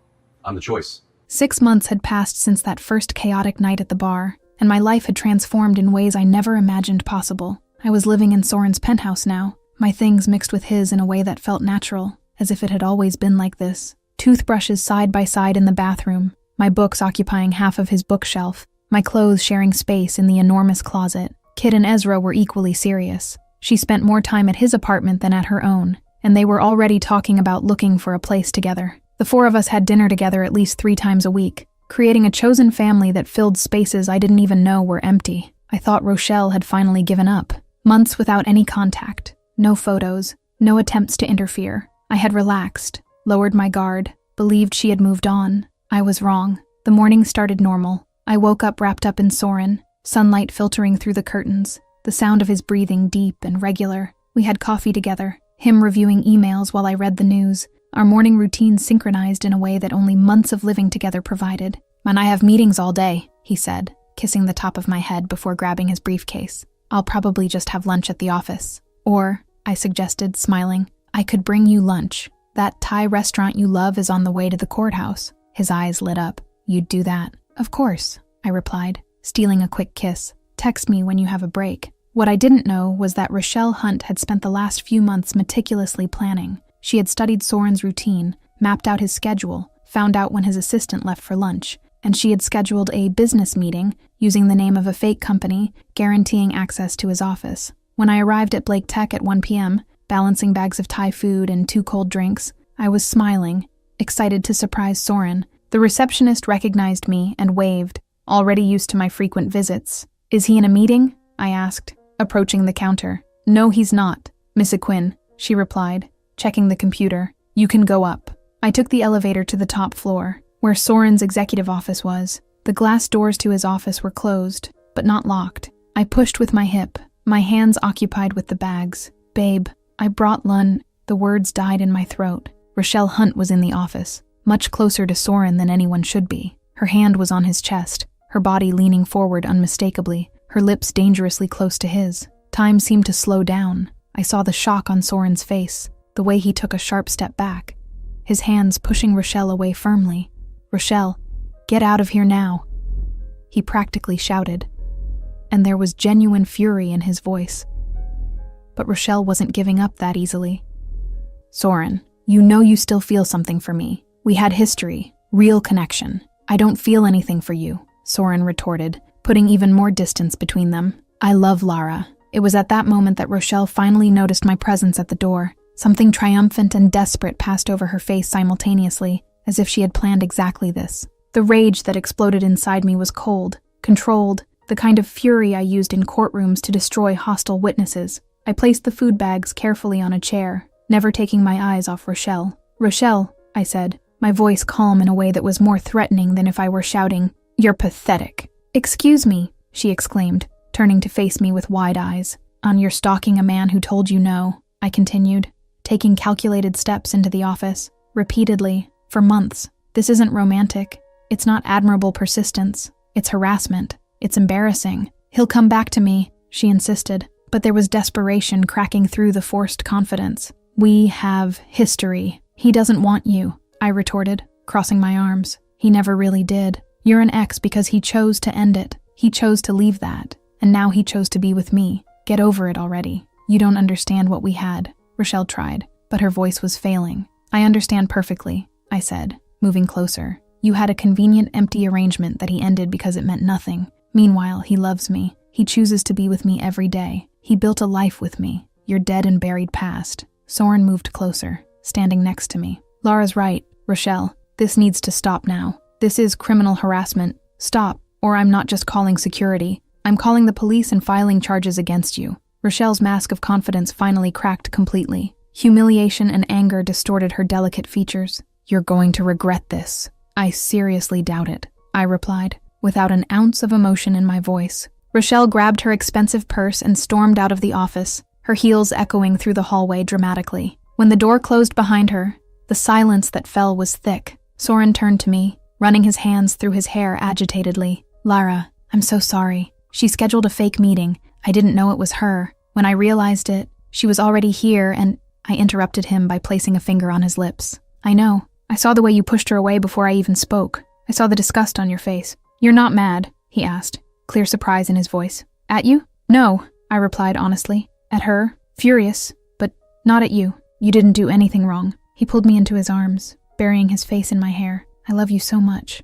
I'm the choice. 6 months had passed since that first chaotic night at the bar, and my life had transformed in ways I never imagined possible. I was living in Soren's penthouse now, my things mixed with his in a way that felt natural, as if it had always been like this. Toothbrushes side by side in the bathroom, my books occupying half of his bookshelf, my clothes sharing space in the enormous closet. Kit and Ezra were equally serious. She spent more time at his apartment than at her own, and they were already talking about looking for a place together. The 4 of us had dinner together at least 3 times a week, creating a chosen family that filled spaces I didn't even know were empty. I thought Rochelle had finally given up. Months without any contact, no photos, no attempts to interfere. I had relaxed, lowered my guard, believed she had moved on. I was wrong. The morning started normal. I woke up wrapped up in Soren, sunlight filtering through the curtains, the sound of his breathing deep and regular. We had coffee together, him reviewing emails while I read the news, our morning routine synchronized in a way that only months of living together provided. And I have meetings all day, he said, kissing the top of my head before grabbing his briefcase. I'll probably just have lunch at the office. Or, I suggested, smiling, I could bring you lunch. That Thai restaurant you love is on the way to the courthouse. His eyes lit up. You'd do that? Of course, I replied, stealing a quick kiss. Text me when you have a break. What I didn't know was that Rochelle Hunt had spent the last few months meticulously planning. She had studied Soren's routine, mapped out his schedule, found out when his assistant left for lunch, and she had scheduled a business meeting using the name of a fake company, guaranteeing access to his office. When I arrived at Blake Tech at 1 p.m., balancing bags of Thai food and 2 cold drinks, I was smiling, excited to surprise Soren. The receptionist recognized me and waved, already used to my frequent visits. Is he in a meeting? I asked, approaching the counter. No, he's not, Miss Quinn, she replied, checking the computer. You can go up. I took the elevator to the top floor, where Soren's executive office was. The glass doors to his office were closed, but not locked. I pushed with my hip, my hands occupied with the bags. Babe, I brought lunch. The words died in my throat. Rochelle Hunt was in the office, much closer to Soren than anyone should be. Her hand was on his chest, her body leaning forward unmistakably, her lips dangerously close to his. Time seemed to slow down. I saw the shock on Soren's face, the way he took a sharp step back, his hands pushing Rochelle away firmly. Rochelle, get out of here now, he practically shouted, and there was genuine fury in his voice. But Rochelle wasn't giving up that easily. Soren, you know you still feel something for me. We had history, real connection. I don't feel anything for you, Soren retorted, putting even more distance between them. I love Lara. It was at that moment that Rochelle finally noticed my presence at the door. Something triumphant and desperate passed over her face simultaneously, as if she had planned exactly this. The rage that exploded inside me was cold, controlled, the kind of fury I used in courtrooms to destroy hostile witnesses. I placed the food bags carefully on a chair, never taking my eyes off Rochelle. Rochelle, I said, my voice calm in a way that was more threatening than if I were shouting, You're pathetic. Excuse me, she exclaimed, turning to face me with wide eyes. On your stalking a man who told you no, I continued, taking calculated steps into the office, repeatedly, for months. This isn't romantic. It's not admirable persistence. It's harassment. It's embarrassing. He'll come back to me, she insisted, but there was desperation cracking through the forced confidence. We have history. He doesn't want you, I retorted, crossing my arms. He never really did. You're an ex because he chose to end it. He chose to leave that, and now he chose to be with me. Get over it already. You don't understand what we had. Rochelle tried, but her voice was failing. I understand perfectly, I said, moving closer. You had a convenient, empty arrangement that he ended because it meant nothing. Meanwhile, he loves me. He chooses to be with me every day. He built a life with me. Your dead and buried past. Soren moved closer, standing next to me. Lara's right, Rochelle. This needs to stop now. This is criminal harassment. Stop, or I'm not just calling security. I'm calling the police and filing charges against you. Rochelle's mask of confidence finally cracked completely. Humiliation and anger distorted her delicate features. You're going to regret this. I seriously doubt it, I replied, without an ounce of emotion in my voice. Rochelle grabbed her expensive purse and stormed out of the office, her heels echoing through the hallway dramatically. When the door closed behind her, the silence that fell was thick. Soren turned to me, running his hands through his hair agitatedly. Lara, I'm so sorry. She scheduled a fake meeting. I didn't know it was her. When I realized it, she was already here and I interrupted him by placing a finger on his lips. I know. I saw the way you pushed her away before I even spoke. I saw the disgust on your face. You're not mad, he asked, clear surprise in his voice. At you? No, I replied honestly. At her? Furious, but not at you. You didn't do anything wrong. He pulled me into his arms, burying his face in my hair. I love you so much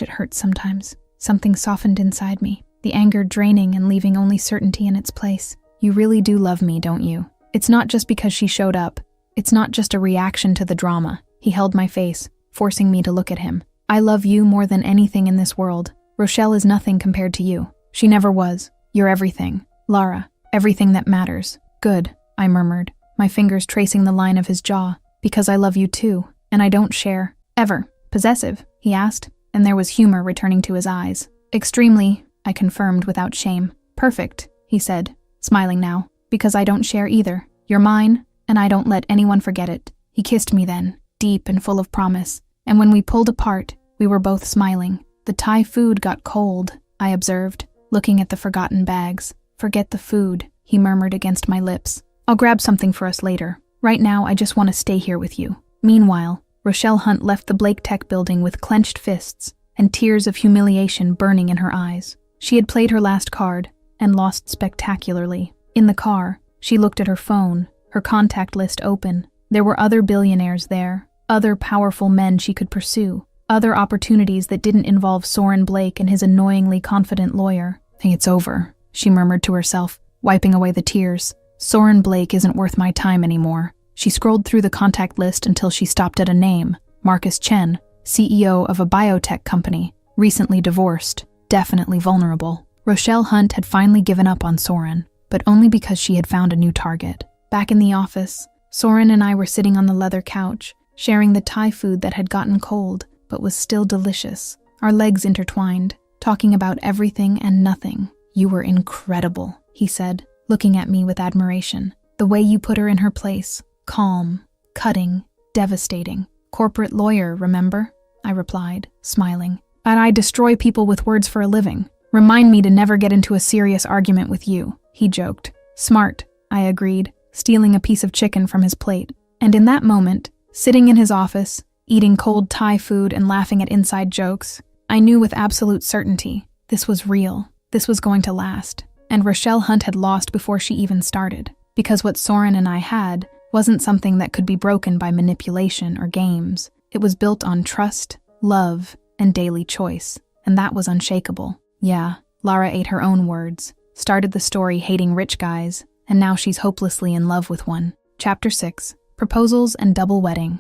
it hurts sometimes. Something softened inside me, the anger draining and leaving only certainty in its place. You really do love me, don't you? It's not just because she showed up. It's not just a reaction to the drama. He held my face, forcing me to look at him. I love you more than anything in this world. Rochelle is nothing compared to you. She never was. You're everything. Lara, everything that matters. Good, I murmured, my fingers tracing the line of his jaw. Because I love you too, and I don't share. Ever. Possessive? He asked, and there was humor returning to his eyes. Extremely, I confirmed without shame. Perfect, he said, smiling now. Because I don't share either. You're mine, and I don't let anyone forget it. He kissed me then, deep and full of promise, and when we pulled apart, we were both smiling. The Thai food got cold, I observed, looking at the forgotten bags. Forget the food, he murmured against my lips. I'll grab something for us later. Right now, I just want to stay here with you. Meanwhile, Rochelle Hunt left the Blake Tech building with clenched fists and tears of humiliation burning in her eyes. She had played her last card and lost spectacularly. In the car, she looked at her phone, her contact list open. There were other billionaires there, other powerful men she could pursue, other opportunities that didn't involve Soren Blake and his annoyingly confident lawyer. "It's over," she murmured to herself, wiping away the tears. "Soren Blake isn't worth my time anymore." She scrolled through the contact list until she stopped at a name: Marcus Chen, CEO of a biotech company, recently divorced, definitely vulnerable. Rochelle Hunt had finally given up on Soren, but only because she had found a new target. Back in the office, Soren and I were sitting on the leather couch, sharing the Thai food that had gotten cold, but was still delicious, our legs intertwined, talking about everything and nothing. "You were incredible," he said, looking at me with admiration. "The way you put her in her place. Calm, cutting, devastating. Corporate lawyer, remember?" I replied, smiling. "But I destroy people with words for a living. Remind me to never get into a serious argument with you," he joked. "Smart," I agreed, stealing a piece of chicken from his plate. And in that moment, sitting in his office, eating cold Thai food and laughing at inside jokes, I knew with absolute certainty this was real. This was going to last. And Rochelle Hunt had lost before she even started, because what Soren and I had wasn't something that could be broken by manipulation or games. It was built on trust, love, and daily choice, and that was unshakable. Yeah, Lara ate her own words, started the story hating rich guys, and now she's hopelessly in love with one. Chapter 6, Proposals and Double Wedding.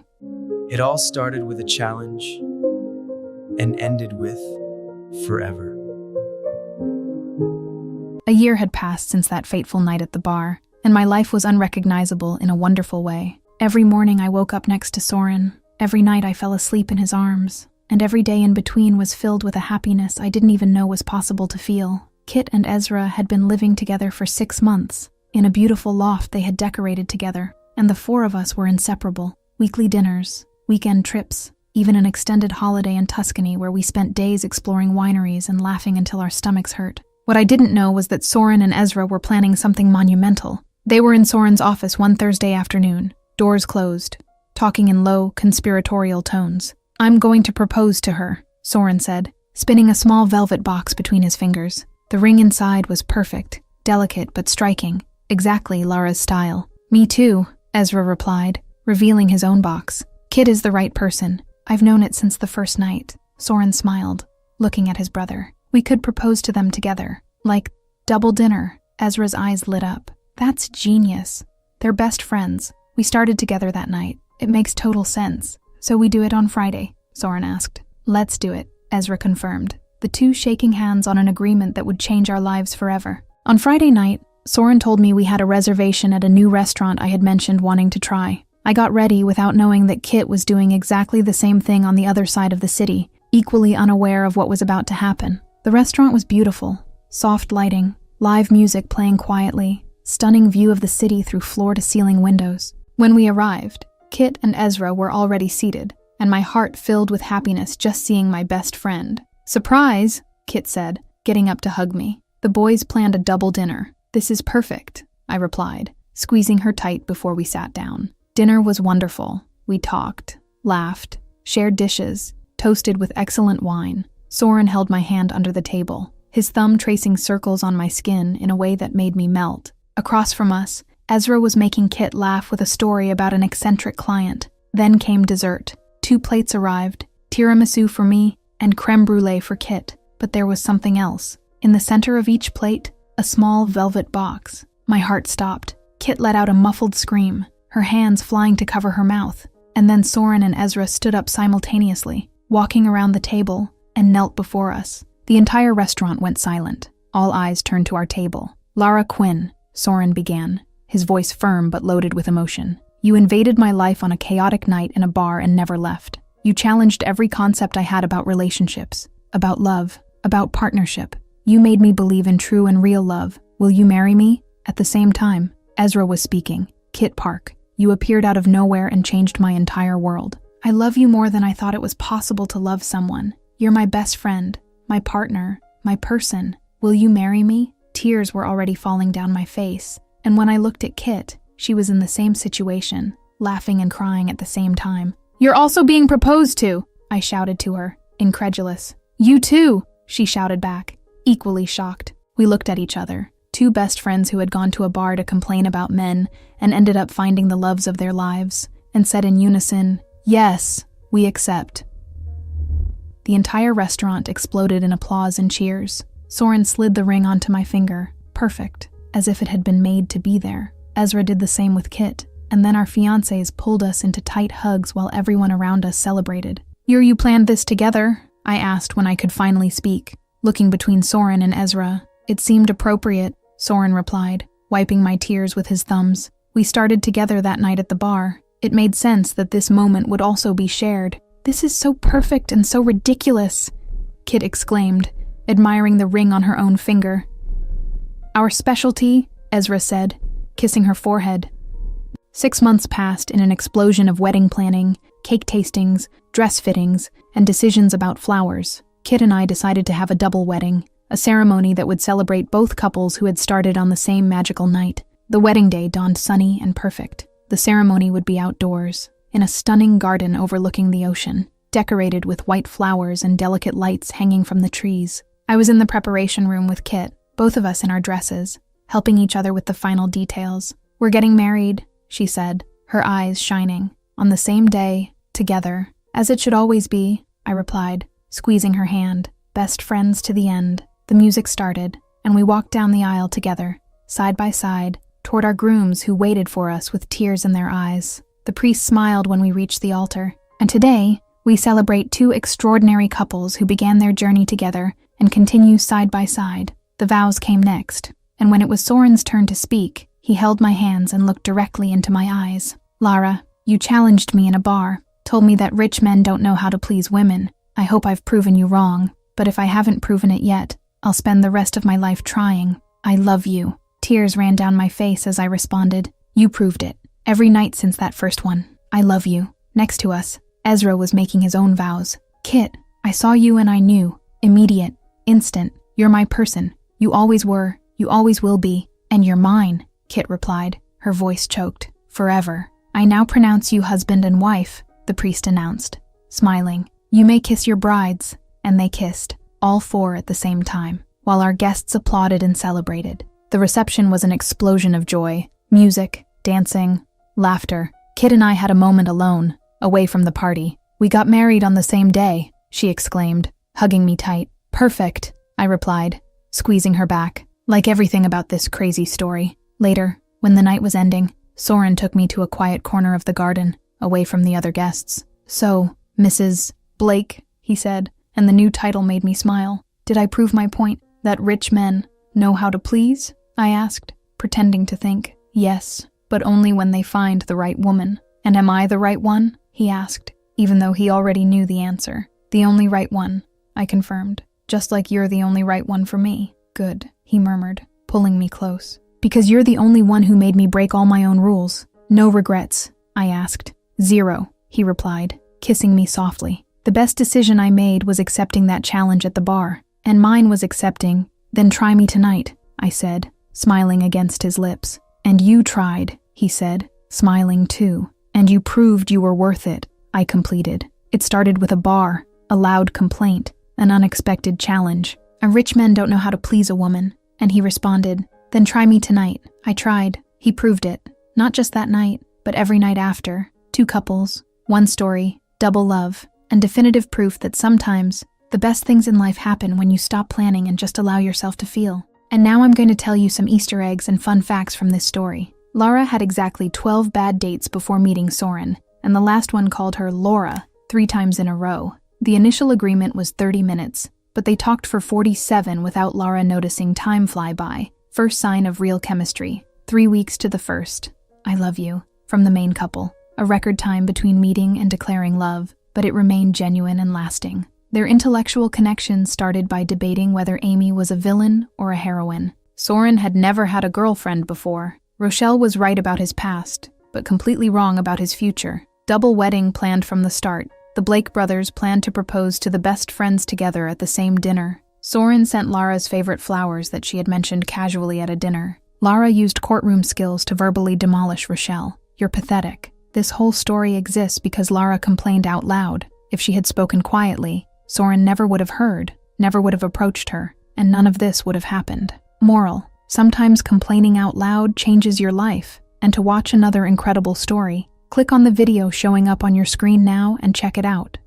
It all started with a challenge and ended with forever. A year had passed since that fateful night at the bar, and my life was unrecognizable in a wonderful way. Every morning I woke up next to Soren. Every night I fell asleep in his arms. And every day in between was filled with a happiness I didn't even know was possible to feel. Kit and Ezra had been living together for 6 months. In a beautiful loft they had decorated together, and the four of us were inseparable. Weekly dinners, weekend trips, even an extended holiday in Tuscany where we spent days exploring wineries and laughing until our stomachs hurt. What I didn't know was that Soren and Ezra were planning something monumental. They were in Soren's office one Thursday afternoon, doors closed, talking in low, conspiratorial tones. "I'm going to propose to her," Soren said, spinning a small velvet box between his fingers. The ring inside was perfect, delicate but striking, exactly Lara's style. "Me too," Ezra replied, revealing his own box. "Kit is the right person. I've known it since the first night." Soren smiled, looking at his brother. "We could propose to them together, like double dinner." Ezra's eyes lit up. "That's genius. They're best friends. We started together that night. It makes total sense." "So we do it on Friday?" Soren asked. "Let's do it," Ezra confirmed, the two shaking hands on an agreement that would change our lives forever. On Friday night, Soren told me we had a reservation at a new restaurant I had mentioned wanting to try. I got ready without knowing that Kit was doing exactly the same thing on the other side of the city, equally unaware of what was about to happen. The restaurant was beautiful, soft lighting, live music playing quietly, stunning view of the city through floor-to-ceiling windows. When we arrived, Kit and Ezra were already seated, and my heart filled with happiness just seeing my best friend. "Surprise," Kit said, getting up to hug me. "The boys planned a double dinner. This is perfect," I replied, squeezing her tight before we sat down. Dinner was wonderful. We talked, laughed, shared dishes, toasted with excellent wine. Soren held my hand under the table, his thumb tracing circles on my skin in a way that made me melt. Across from us, Ezra was making Kit laugh with a story about an eccentric client. Then came dessert. 2 plates arrived, tiramisu for me and creme brulee for Kit. But there was something else. In the center of each plate, a small velvet box. My heart stopped. Kit let out a muffled scream, her hands flying to cover her mouth. And then Soren and Ezra stood up simultaneously, walking around the table, and knelt before us. The entire restaurant went silent. All eyes turned to our table. "Lara Quinn," Soren began, his voice firm but loaded with emotion. "You invaded my life on a chaotic night in a bar and never left. You challenged every concept I had about relationships, about love, about partnership. You made me believe in true and real love. Will you marry me?" At the same time, Ezra was speaking. "Kit Park, you appeared out of nowhere and changed my entire world. I love you more than I thought it was possible to love someone. You're my best friend, my partner, my person. Will you marry me?" Tears were already falling down my face, and when I looked at Kit, she was in the same situation, laughing and crying at the same time. "You're also being proposed to," I shouted to her, incredulous. "You too," she shouted back, equally shocked. We looked at each other, two best friends who had gone to a bar to complain about men and ended up finding the loves of their lives, and said in unison, "Yes, we accept." The entire restaurant exploded in applause and cheers. Soren slid the ring onto my finger, perfect, as if it had been made to be there. Ezra did the same with Kit, and then our fiancés pulled us into tight hugs while everyone around us celebrated. "You planned this together?" I asked when I could finally speak, looking between Soren and Ezra. "It seemed appropriate," Soren replied, wiping my tears with his thumbs. "We started together that night at the bar. It made sense that this moment would also be shared." "This is so perfect and so ridiculous," Kit exclaimed, admiring the ring on her own finger. "Our specialty," Ezra said, kissing her forehead. 6 months passed in an explosion of wedding planning, cake tastings, dress fittings, and decisions about flowers. Kit and I decided to have a double wedding, a ceremony that would celebrate both couples who had started on the same magical night. The wedding day dawned sunny and perfect. The ceremony would be outdoors, in a stunning garden overlooking the ocean, decorated with white flowers and delicate lights hanging from the trees. I was in the preparation room with Kit, both of us in our dresses, helping each other with the final details. "We're getting married," she said, her eyes shining. "On the same day, together." "As it should always be," I replied, squeezing her hand. "Best friends to the end." The music started, and we walked down the aisle together, side by side, toward our grooms who waited for us with tears in their eyes. The priest smiled when we reached the altar. "And today, we celebrate 2 extraordinary couples who began their journey together and continue side by side." The vows came next, and when it was Soren's turn to speak, he held my hands and looked directly into my eyes. "Lara, you challenged me in a bar, told me that rich men don't know how to please women. I hope I've proven you wrong, but if I haven't proven it yet, I'll spend the rest of my life trying. I love you." Tears ran down my face as I responded, "You proved it. Every night since that first one. I love you." Next to us, Ezra was making his own vows. "Kit, I saw you and I knew. Immediate. Instant. You're my person. You always were. You always will be. And you're mine," Kit replied, her voice choked. "Forever. I now pronounce you husband and wife," the priest announced, smiling. "You may kiss your brides." And they kissed, all 4 at the same time, while our guests applauded and celebrated. The reception was an explosion of joy. Music, dancing, laughter. Kit and I had a moment alone, away from the party. "We got married on the same day," she exclaimed, hugging me tight. "Perfect," I replied, squeezing her back, like everything about this crazy story. Later, when the night was ending, Soren took me to a quiet corner of the garden, away from the other guests. "So, Mrs. Blake," he said, and the new title made me smile. "Did I prove my point, that rich men know how to please?" I asked, pretending to think. "Yes, but only when they find the right woman." "And am I the right one?" he asked, even though he already knew the answer. "The only right one," I confirmed. "Just like you're the only right one for me." "Good," he murmured, pulling me close. "Because you're the only one who made me break all my own rules." "No regrets?" I asked. "Zero," he replied, kissing me softly. "The best decision I made was accepting that challenge at the bar, and mine was accepting, 'Then try me tonight,'" I said, smiling against his lips. "And you tried," he said, smiling too. "And you proved you were worth it," I completed. "It started with a bar, a loud complaint, an unexpected challenge. Rich men don't know how to please a woman." And he responded, "Then try me tonight." I tried. He proved it. Not just that night, but every night after. 2 couples, 1 story, double love, and definitive proof that sometimes the best things in life happen when you stop planning and just allow yourself to feel. And now I'm going to tell you some Easter eggs and fun facts from this story. Lara had exactly 12 bad dates before meeting Soren, and the last one called her Laura 3 times in a row. The initial agreement was 30 minutes, but they talked for 47 without Lara noticing time fly by. First sign of real chemistry. 3 weeks to the first. "I love you," from the main couple. A record time between meeting and declaring love, but it remained genuine and lasting. Their intellectual connection started by debating whether Amy was a villain or a heroine. Soren had never had a girlfriend before. Rochelle was right about his past, but completely wrong about his future. Double wedding planned from the start. The Blake brothers planned to propose to the best friends together at the same dinner. Soren sent Lara's favorite flowers that she had mentioned casually at a dinner. Lara used courtroom skills to verbally demolish Rochelle. "You're pathetic." This whole story exists because Lara complained out loud. If she had spoken quietly, Soren never would have heard, never would have approached her, and none of this would have happened. Moral: sometimes complaining out loud changes your life. And to watch another incredible story, click on the video showing up on your screen now and check it out.